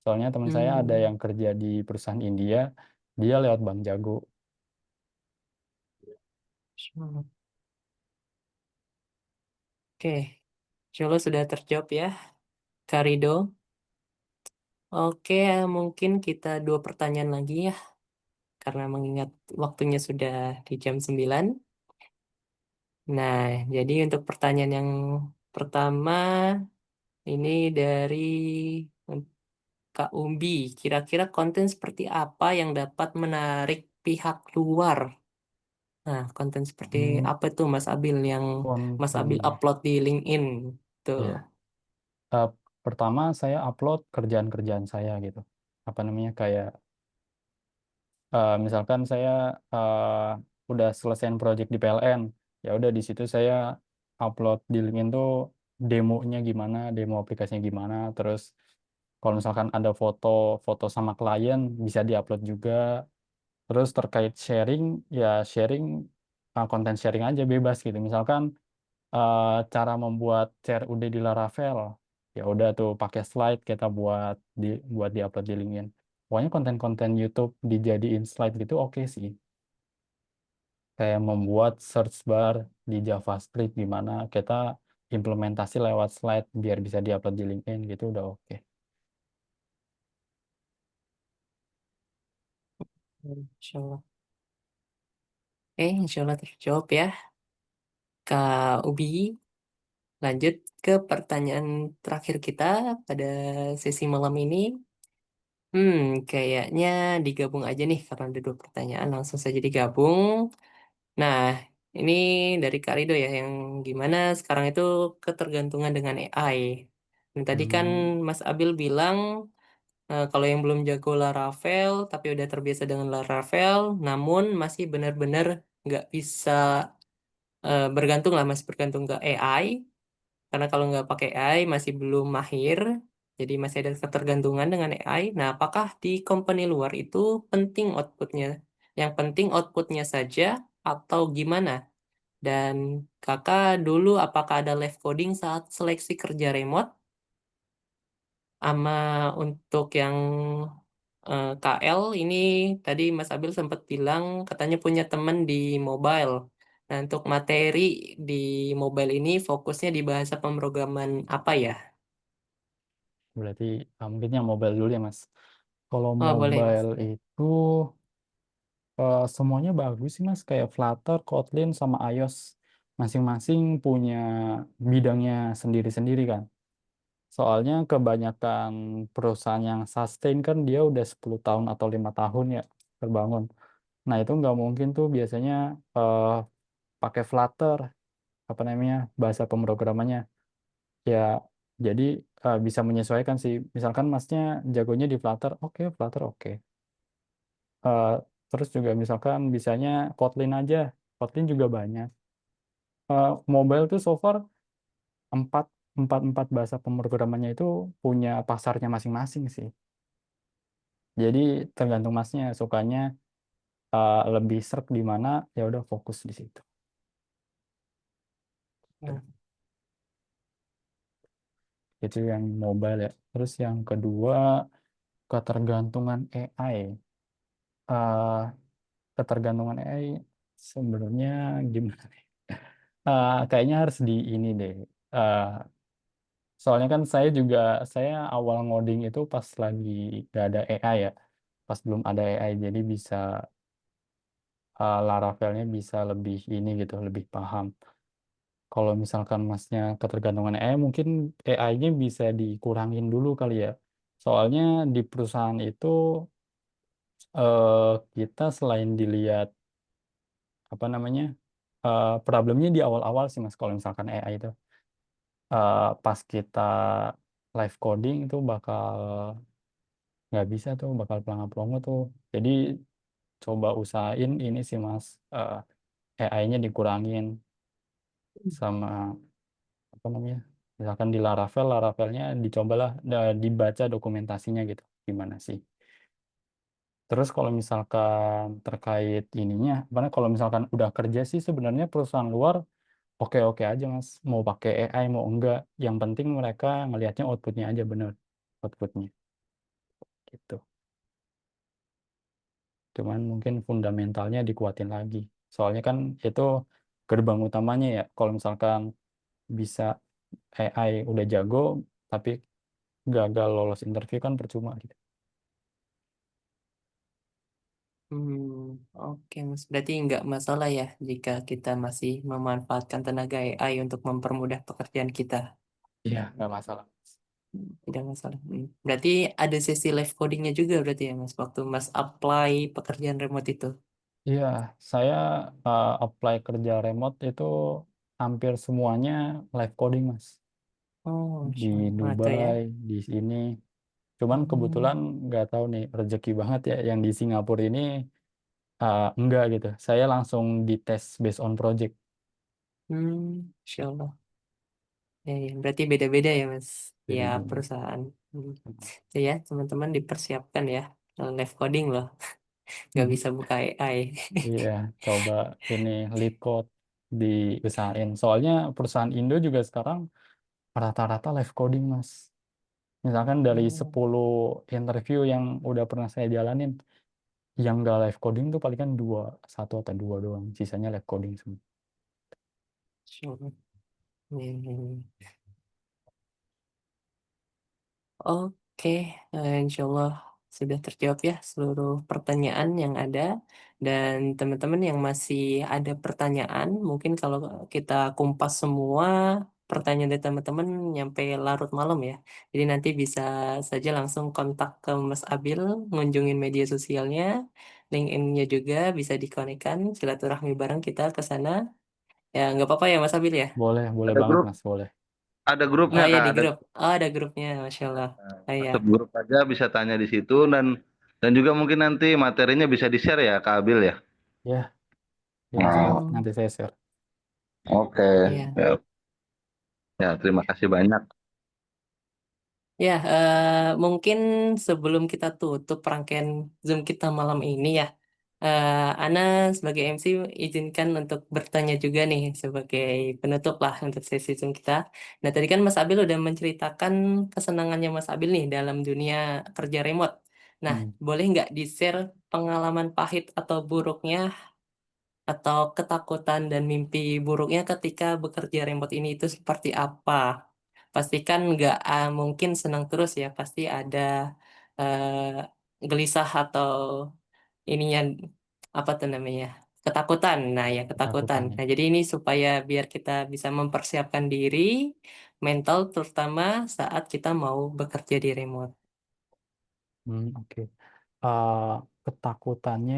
Speaker 4: Soalnya teman saya ada
Speaker 1: hmm,
Speaker 4: yang kerja di perusahaan India, dia lewat Bank Jago.
Speaker 1: Masya Allah. Oke, Insya Allah sudah terjawab ya, Karido. Oke, mungkin kita dua pertanyaan lagi ya, karena mengingat waktunya sudah di jam 9. Nah, jadi untuk pertanyaan yang pertama, ini dari Kak Umbi. Kira-kira konten seperti apa yang dapat menarik pihak luar? Nah, konten seperti
Speaker 4: Hmm,
Speaker 1: apa tuh Mas Abil yang Mas Abil
Speaker 4: kontennya.
Speaker 1: upload di LinkedIn? Tuh.
Speaker 4: Iya. Eh, pertama saya upload kerjaan-kerjaan saya gitu. Apa namanya kayak misalkan saya udah selesaiin project di PLN, ya udah di situ saya upload di LinkedIn tuh demonya gimana, demo aplikasinya gimana, terus kalau misalkan ada foto-foto sama klien bisa diupload juga. Terus terkait sharing, ya sharing konten sharing aja bebas gitu. Misalkan cara membuat CRUD di Laravel, ya udah tuh pakai slide kita buat diupload di LinkedIn. Pokoknya konten-konten YouTube dijadiin slide gitu oke sih. Kayak membuat search bar di JavaScript gimana kita implementasi lewat slide biar bisa diupload di LinkedIn gitu udah oke.
Speaker 1: Insya Allah. Insya Allah terjawab ya. Kak Ubi, lanjut ke pertanyaan terakhir kita pada sesi malam ini. Kayaknya digabung aja nih karena ada dua pertanyaan langsung saja digabung. Nah, ini dari Kak Rido ya yang gimana sekarang itu ketergantungan dengan AI. Dan tadi kan
Speaker 4: Hmm,
Speaker 1: Mas Abil bilang kalau yang belum jago Laravel tapi udah terbiasa dengan Laravel, namun masih benar-benar nggak bisa bergantung lah, masih bergantung ke AI. Karena kalau nggak pakai AI masih belum mahir, jadi masih ada ketergantungan dengan AI. Nah, apakah di company luar itu penting outputnya? Yang penting outputnya saja atau gimana? Dan kakak dulu apakah ada live coding saat seleksi kerja remote? Ama untuk yang KL ini tadi Mas Abil sempat bilang katanya punya teman di mobile. Nah, untuk materi di mobile ini fokusnya di bahasa pemrograman apa ya?
Speaker 4: berarti mungkin yang mobile dulu ya Mas. Kalau
Speaker 1: Oh, boleh, Mas.
Speaker 4: mobile itu semuanya bagus sih Mas, kayak Flutter, Kotlin, sama iOS. masing-masing punya bidangnya sendiri-sendiri kan. Soalnya kebanyakan perusahaan yang sustain kan dia udah 10 tahun atau 5 tahun ya terbangun. Nah itu nggak mungkin tuh biasanya eh, pakai Flutter, apa namanya, bahasa pemrogramannya. Ya, jadi bisa menyesuaikan sih. Misalkan masnya jagonya di Flutter, oke, Flutter oke. Eh, Terus juga misalkan bisanya Kotlin aja, Kotlin juga banyak. Mobile tuh so far empat empat bahasa pemrogramannya itu punya pasarnya masing-masing sih. Jadi tergantung masnya sukanya lebih serk di mana, ya udah fokus di situ.
Speaker 1: Hmm.
Speaker 4: Itu yang mobile ya. Terus yang kedua, ketergantungan AI. Eh, Ketergantungan AI sebenarnya gimana nih? Kayaknya harus di ini deh. Eh, Soalnya kan saya awal ngoding itu pas lagi gak ada AI ya. Pas belum ada AI, jadi bisa Laravelnya bisa lebih ini gitu, lebih paham. Kalau misalkan masnya ketergantungan AI, mungkin AI-nya bisa dikurangin dulu kali ya. Soalnya di perusahaan itu kita selain dilihat apa namanya problemnya di awal-awal sih mas. Kalau misalkan AI itu pas kita live coding itu bakal nggak bisa tuh, bakal pelangap-pelongo tuh. Jadi coba usahain ini sih mas, AI-nya dikurangin sama apa namanya, misalkan di Laravel, Laravelnya dicobalah dibaca dokumentasinya gitu gimana sih. Terus kalau misalkan terkait ininya, karena kalau misalkan udah kerja sih sebenarnya perusahaan luar oke-oke aja mas, mau pakai AI mau enggak, yang penting mereka ngelihatnya outputnya aja bener, outputnya gitu. Cuman mungkin fundamentalnya dikuatin lagi. Soalnya kan itu gerbang utamanya ya. Kalau misalkan bisa AI udah jago, tapi gagal lolos interview kan percuma gitu.
Speaker 1: Oke, Mas. Berarti nggak masalah ya jika kita masih memanfaatkan tenaga AI untuk mempermudah pekerjaan kita.
Speaker 4: Iya, nggak masalah.
Speaker 1: Tidak masalah. Berarti ada sesi live codingnya juga berarti ya, Mas, waktu Mas apply pekerjaan remote itu.
Speaker 4: Iya, saya apply kerja remote itu hampir semuanya live coding, Mas.
Speaker 1: Oh,
Speaker 4: Di
Speaker 1: itu ya.
Speaker 4: Dubai, di sini. Cuman
Speaker 1: Hmm,
Speaker 4: kebetulan nggak tahu nih, rezeki banget ya yang di Singapura ini enggak gitu. Saya langsung dites based on project.
Speaker 1: Insya Allah. Ya, ya. Berarti beda-beda ya, Mas. Ya,
Speaker 4: Beda-beda.
Speaker 1: perusahaan. Ya, ya, teman-teman dipersiapkan ya. Live coding loh. Nggak bisa buka AI.
Speaker 4: Iya, coba ini lead code diusahain. Soalnya perusahaan Indo juga sekarang rata-rata live coding, Mas. Misalkan dari
Speaker 1: Hmm,
Speaker 4: 10 interview yang udah pernah saya jalanin, yang nggak live coding tuh paling kan dua, satu atau dua doang. Sisanya live coding semua.
Speaker 1: Insya Allah. Ya, ya, ya. Oke, insya Allah sudah terjawab ya seluruh pertanyaan yang ada. Dan teman-teman yang masih ada pertanyaan, mungkin kalau kita kumpas semua pertanyaan dari teman-teman nyampe larut malam ya. Jadi nanti bisa saja langsung kontak ke Mas Abil, ngunjungin media sosialnya, LinkedIn-nya juga bisa dikonekkan, silaturahmi bareng kita ke sana. Ya, nggak apa-apa ya Mas Abil ya.
Speaker 4: Boleh, boleh
Speaker 2: Ada
Speaker 4: banget
Speaker 2: grup,
Speaker 4: Mas, boleh.
Speaker 2: ada
Speaker 1: Oh
Speaker 2: grupnya
Speaker 1: ya
Speaker 2: Kak,
Speaker 1: di
Speaker 2: ada
Speaker 1: grup. Oh ada grupnya, Masya Allah. Oh ya.
Speaker 2: masuk grup aja bisa tanya di situ dan juga mungkin nanti materinya bisa di-share ya Kak Abil ya.
Speaker 4: Ya, ya insya Allah
Speaker 1: Hmm,
Speaker 4: nanti saya share.
Speaker 2: Oke,
Speaker 1: iya.
Speaker 2: ya, ya terima kasih banyak.
Speaker 1: Ya, mungkin sebelum kita tutup rangkaian Zoom kita malam ini ya, eh, Ana sebagai MC izinkan untuk bertanya juga nih sebagai penutup lah untuk sesi Zoom kita. Nah, tadi kan Mas Abil udah menceritakan kesenangannya Mas Abil nih dalam dunia kerja remote. Nah,
Speaker 4: Hmm.
Speaker 1: boleh nggak di-share pengalaman pahit atau buruknya atau ketakutan dan mimpi buruknya ketika bekerja remote ini itu seperti apa? Pastikan nggak mungkin senang terus ya, pasti ada gelisah atau ininya apa tuh namanya ketakutan. Nah, ya ketakutan.
Speaker 4: Ketakutan ya.
Speaker 1: Nah, jadi ini supaya biar kita bisa mempersiapkan diri mental terutama saat kita mau bekerja di remote.
Speaker 4: Oke. Eh, Ketakutannya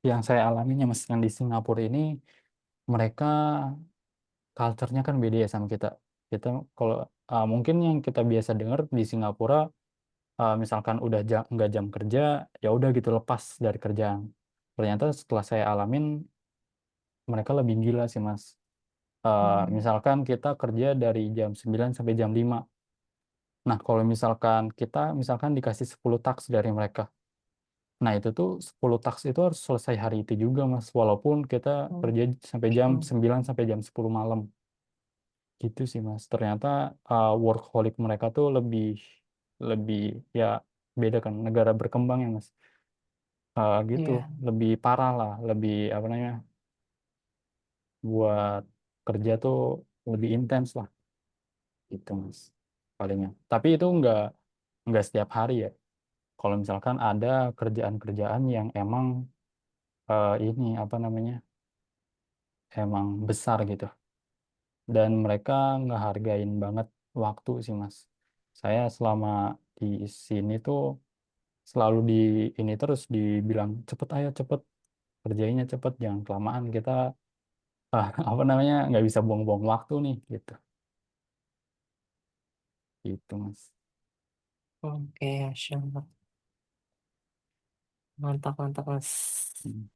Speaker 4: yang saya alami ya Mas, yang di Singapura ini mereka culture-nya kan beda ya sama kita. Kita kalau mungkin yang kita biasa dengar di Singapura, misalkan udah nggak jam kerja, ya udah gitu lepas dari kerjaan. Ternyata setelah saya alamin, mereka lebih gila sih Mas. Misalkan kita kerja dari jam 9 sampai jam 5. Nah, kalau misalkan dikasih 10 task dari mereka. Nah, itu tuh 10 task itu harus selesai hari itu juga Mas, walaupun kita kerja sampai jam 9 sampai jam 10 malam. Gitu sih Mas. Ternyata workaholic mereka tuh lebih lebih ya beda kan negara berkembang ya Mas. Gitu,
Speaker 1: Iya.
Speaker 4: lebih parah lah, lebih apa namanya? Buat kerja tuh lebih intens lah gitu Mas. Palingnya. Tapi itu nggak setiap hari ya. Kalau misalkan ada kerjaan-kerjaan yang emang ini apa namanya? Emang besar gitu. Dan mereka ngehargain banget waktu sih Mas. Saya selama di sini tuh selalu ini terus dibilang cepet ayo cepet kerjainnya cepet jangan kelamaan kita apa namanya nggak bisa buang-buang waktu nih gitu gitu Mas.
Speaker 1: Oke, Masya Allah. Mantap, mantap, Mas.
Speaker 4: Hmm.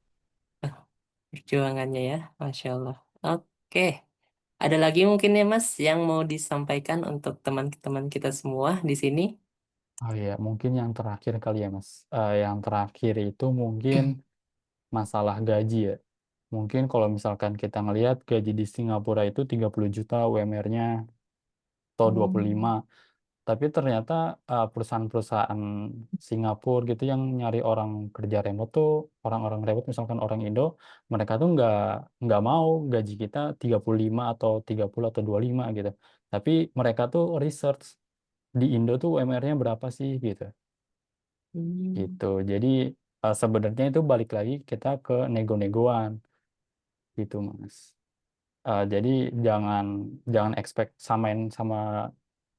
Speaker 1: Perjuangannya ya, Masya Allah. Oke. Ada lagi mungkin ya, Mas, yang mau disampaikan untuk teman-teman kita semua di sini?
Speaker 4: Oh iya mungkin yang terakhir kali ya Mas. Yang terakhir itu mungkin masalah gaji ya. Mungkin kalau misalkan kita ngelihat gaji di Singapura itu 30 juta UMR-nya atau 25.
Speaker 1: Hmm.
Speaker 4: Tapi ternyata perusahaan-perusahaan Singapura gitu yang nyari orang kerja remote tuh orang-orang remote misalkan orang Indo, mereka tuh nggak mau gaji kita 35 atau 30 atau 25 gitu. Tapi mereka tuh research di Indo tuh UMR-nya berapa sih gitu.
Speaker 1: Hmm.
Speaker 4: Gitu. Jadi sebenarnya itu balik lagi kita ke nego-negoan gitu, Mas. Jadi jangan jangan expect samain sama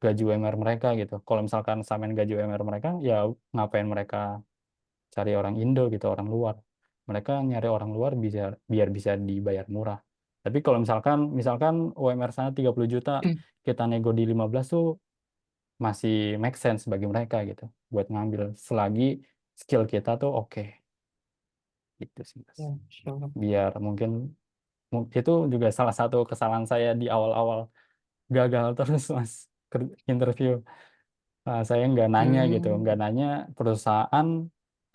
Speaker 4: gaji UMR mereka gitu. Kalau misalkan samain gaji UMR mereka, ya ngapain mereka cari orang Indo gitu, orang luar. Mereka nyari orang luar biar bisa dibayar murah. Tapi kalau misalkan UMR sana 30 juta, kita nego di 15 tuh masih make sense bagi mereka gitu buat ngambil selagi skill kita tuh oke gitu sih Mas.
Speaker 1: Ya, Masya Allah.
Speaker 4: Biar mungkin itu juga salah satu kesalahan saya di awal-awal gagal terus Mas interview. Saya nggak nanya gitu, nggak
Speaker 1: Hmm.
Speaker 4: nanya perusahaan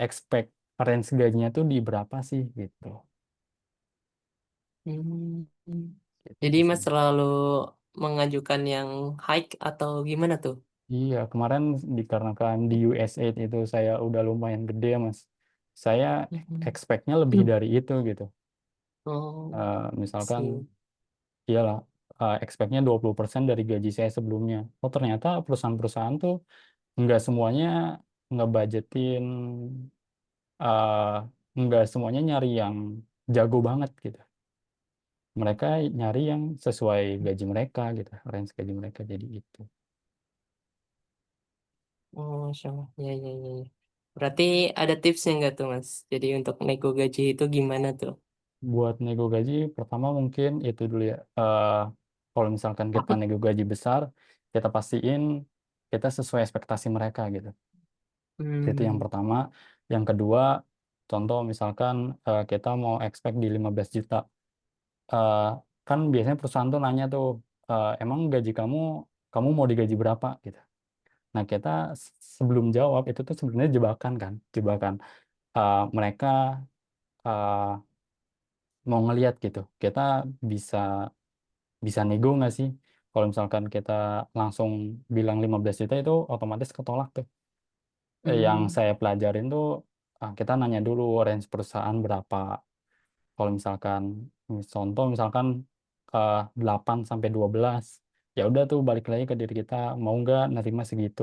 Speaker 4: expect range gajinya tuh di berapa sih gitu.
Speaker 1: Hmm. Jadi
Speaker 4: Gitu sih.
Speaker 1: Mas selalu mengajukan yang hike atau gimana tuh?
Speaker 4: Iya, kemarin dikarenakan di USA itu saya udah lumayan gede Mas. Saya
Speaker 1: Hmm.
Speaker 4: expect-nya lebih dari itu gitu.
Speaker 1: Oh,
Speaker 4: Misalkan
Speaker 1: sih.
Speaker 4: iyalah expect-nya 20% dari gaji saya sebelumnya. Oh ternyata perusahaan-perusahaan tuh nggak semuanya ngebudgetin eh nggak semuanya nyari yang jago banget gitu. Mereka nyari yang sesuai gaji mereka gitu, range gaji mereka jadi itu.
Speaker 1: Oh, Masya Allah. Ya, ya, ya, ya. Berarti ada tipsnya nggak tuh, Mas? Jadi untuk nego gaji itu gimana tuh?
Speaker 4: Buat nego gaji pertama mungkin itu dulu ya. Kalau misalkan kita nego gaji besar, kita pastiin kita sesuai ekspektasi mereka gitu. Itu yang
Speaker 1: Hmm.
Speaker 4: pertama. Yang kedua, contoh misalkan kita mau expect di 15 juta. Eh, Kan biasanya perusahaan tuh nanya tuh, emang gaji kamu mau digaji berapa gitu. Nah, kita sebelum jawab itu tuh sebenarnya jebakan kan, jebakan. Mereka eh, mau ngelihat gitu, kita bisa bisa nego nggak sih? Kalau misalkan kita langsung bilang 15 juta itu otomatis ketolak tuh. Yang
Speaker 1: Hmm.
Speaker 4: saya pelajarin tuh kita nanya dulu range perusahaan berapa. Kalau misalkan contoh misalkan 8 sampai 12, ya udah tuh balik lagi ke diri kita mau nggak nerima segitu.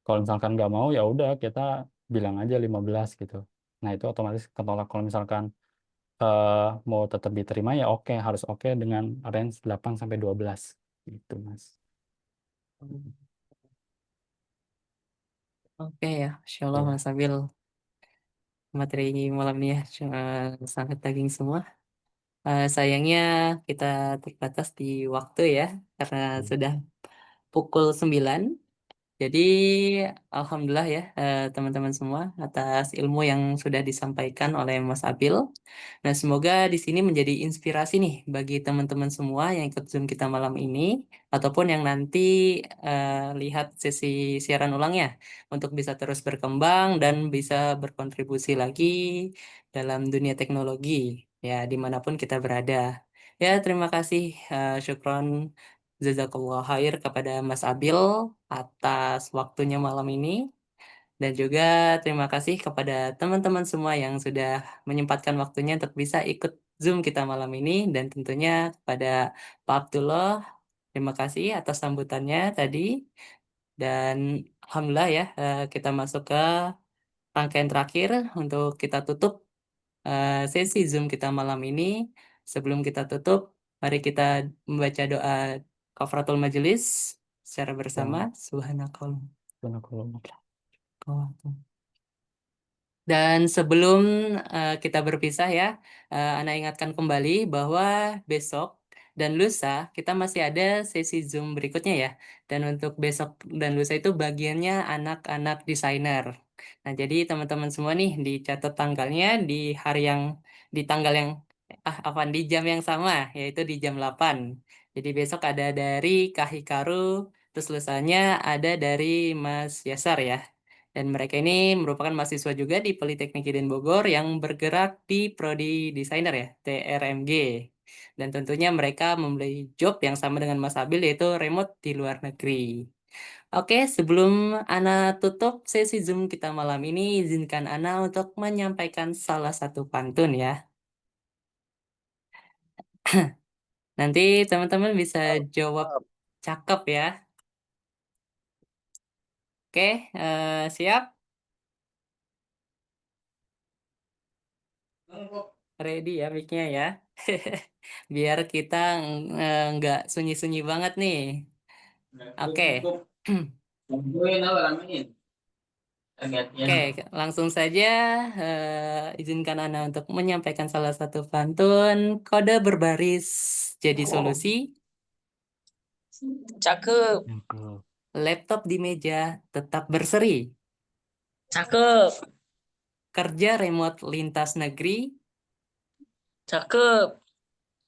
Speaker 4: Kalau misalkan nggak mau ya udah kita bilang aja 15 gitu. Nah, itu otomatis ketolak. Kalau misalkan mau tetap diterima ya oke, harus oke dengan range 8 sampai 12 gitu, Mas.
Speaker 1: Oke ya, Insya Allah
Speaker 4: Iya.
Speaker 1: Mas Abil, materi malam ini ya sangat daging semua. Sayangnya kita terbatas di waktu ya, karena sudah pukul 9. Jadi, alhamdulillah ya teman-teman semua atas ilmu yang sudah disampaikan oleh Mas Abil. Nah, semoga di sini menjadi inspirasi nih bagi teman-teman semua yang ikut Zoom kita malam ini, ataupun yang nanti lihat sesi siaran ulangnya, untuk bisa terus berkembang dan bisa berkontribusi lagi dalam dunia teknologi, ya dimanapun kita berada. Ya, terima kasih, syukron, jazakallah khair kepada Mas Abil atas waktunya malam ini. Dan juga terima kasih kepada teman-teman semua yang sudah menyempatkan waktunya untuk bisa ikut Zoom kita malam ini. Dan tentunya kepada Pak Abdullah, terima kasih atas sambutannya tadi. Dan Alhamdulillah ya, kita masuk ke rangkaian terakhir untuk kita tutup sesi Zoom kita malam ini. Sebelum kita tutup, mari kita membaca doa kafaratul majelis secara bersama. Subhanakallah. Dan sebelum kita berpisah ya, Ana ingatkan kembali bahwa besok dan lusa kita masih ada sesi Zoom berikutnya ya. Dan untuk besok dan lusa itu bagiannya anak-anak desainer. Nah, jadi teman-teman semua nih dicatat tanggalnya di hari yang di tanggal yang apa di jam yang sama, yaitu di jam 8. Jadi besok ada dari Kak Hikaru, terus lusanya ada dari Mas Yasar ya. Dan mereka ini merupakan mahasiswa juga di Politeknik Iden Bogor yang bergerak di Prodi Desainer ya, TRMG. Dan tentunya mereka memiliki job yang sama dengan Mas Abil, yaitu remote di luar negeri. Oke, sebelum Ana tutup sesi Zoom kita malam ini, izinkan Ana untuk menyampaikan salah satu pantun ya. Nanti teman-teman bisa jawab cakep ya. Oke, siap? Ready ya mic-nya ya. Biar kita nggak sunyi-sunyi banget nih. Oke. Oke, langsung saja izinkan Ana untuk menyampaikan salah satu pantun. Kode berbaris jadi solusi.
Speaker 6: Cakep,
Speaker 1: Laptop di meja tetap berseri.
Speaker 6: cakep,
Speaker 1: Kerja remote lintas negeri.
Speaker 6: cakep.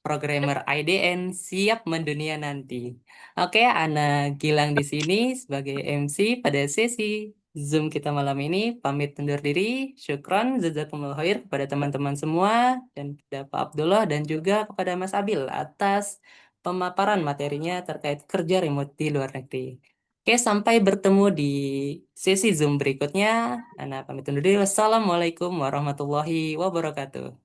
Speaker 1: Programmer IDN siap mendunia nanti. Oke, Ana Gilang di sini sebagai MC pada sesi Zoom kita malam ini. Pamit undur diri. Syukron, jazakumullah khair kepada teman-teman semua dan kepada Pak Abdullah dan juga kepada Mas Abil atas pemaparan materinya terkait kerja remote di luar negeri. Oke, sampai bertemu di sesi Zoom berikutnya. Ana pamit undur diri. Wassalamualaikum warahmatullahi wabarakatuh.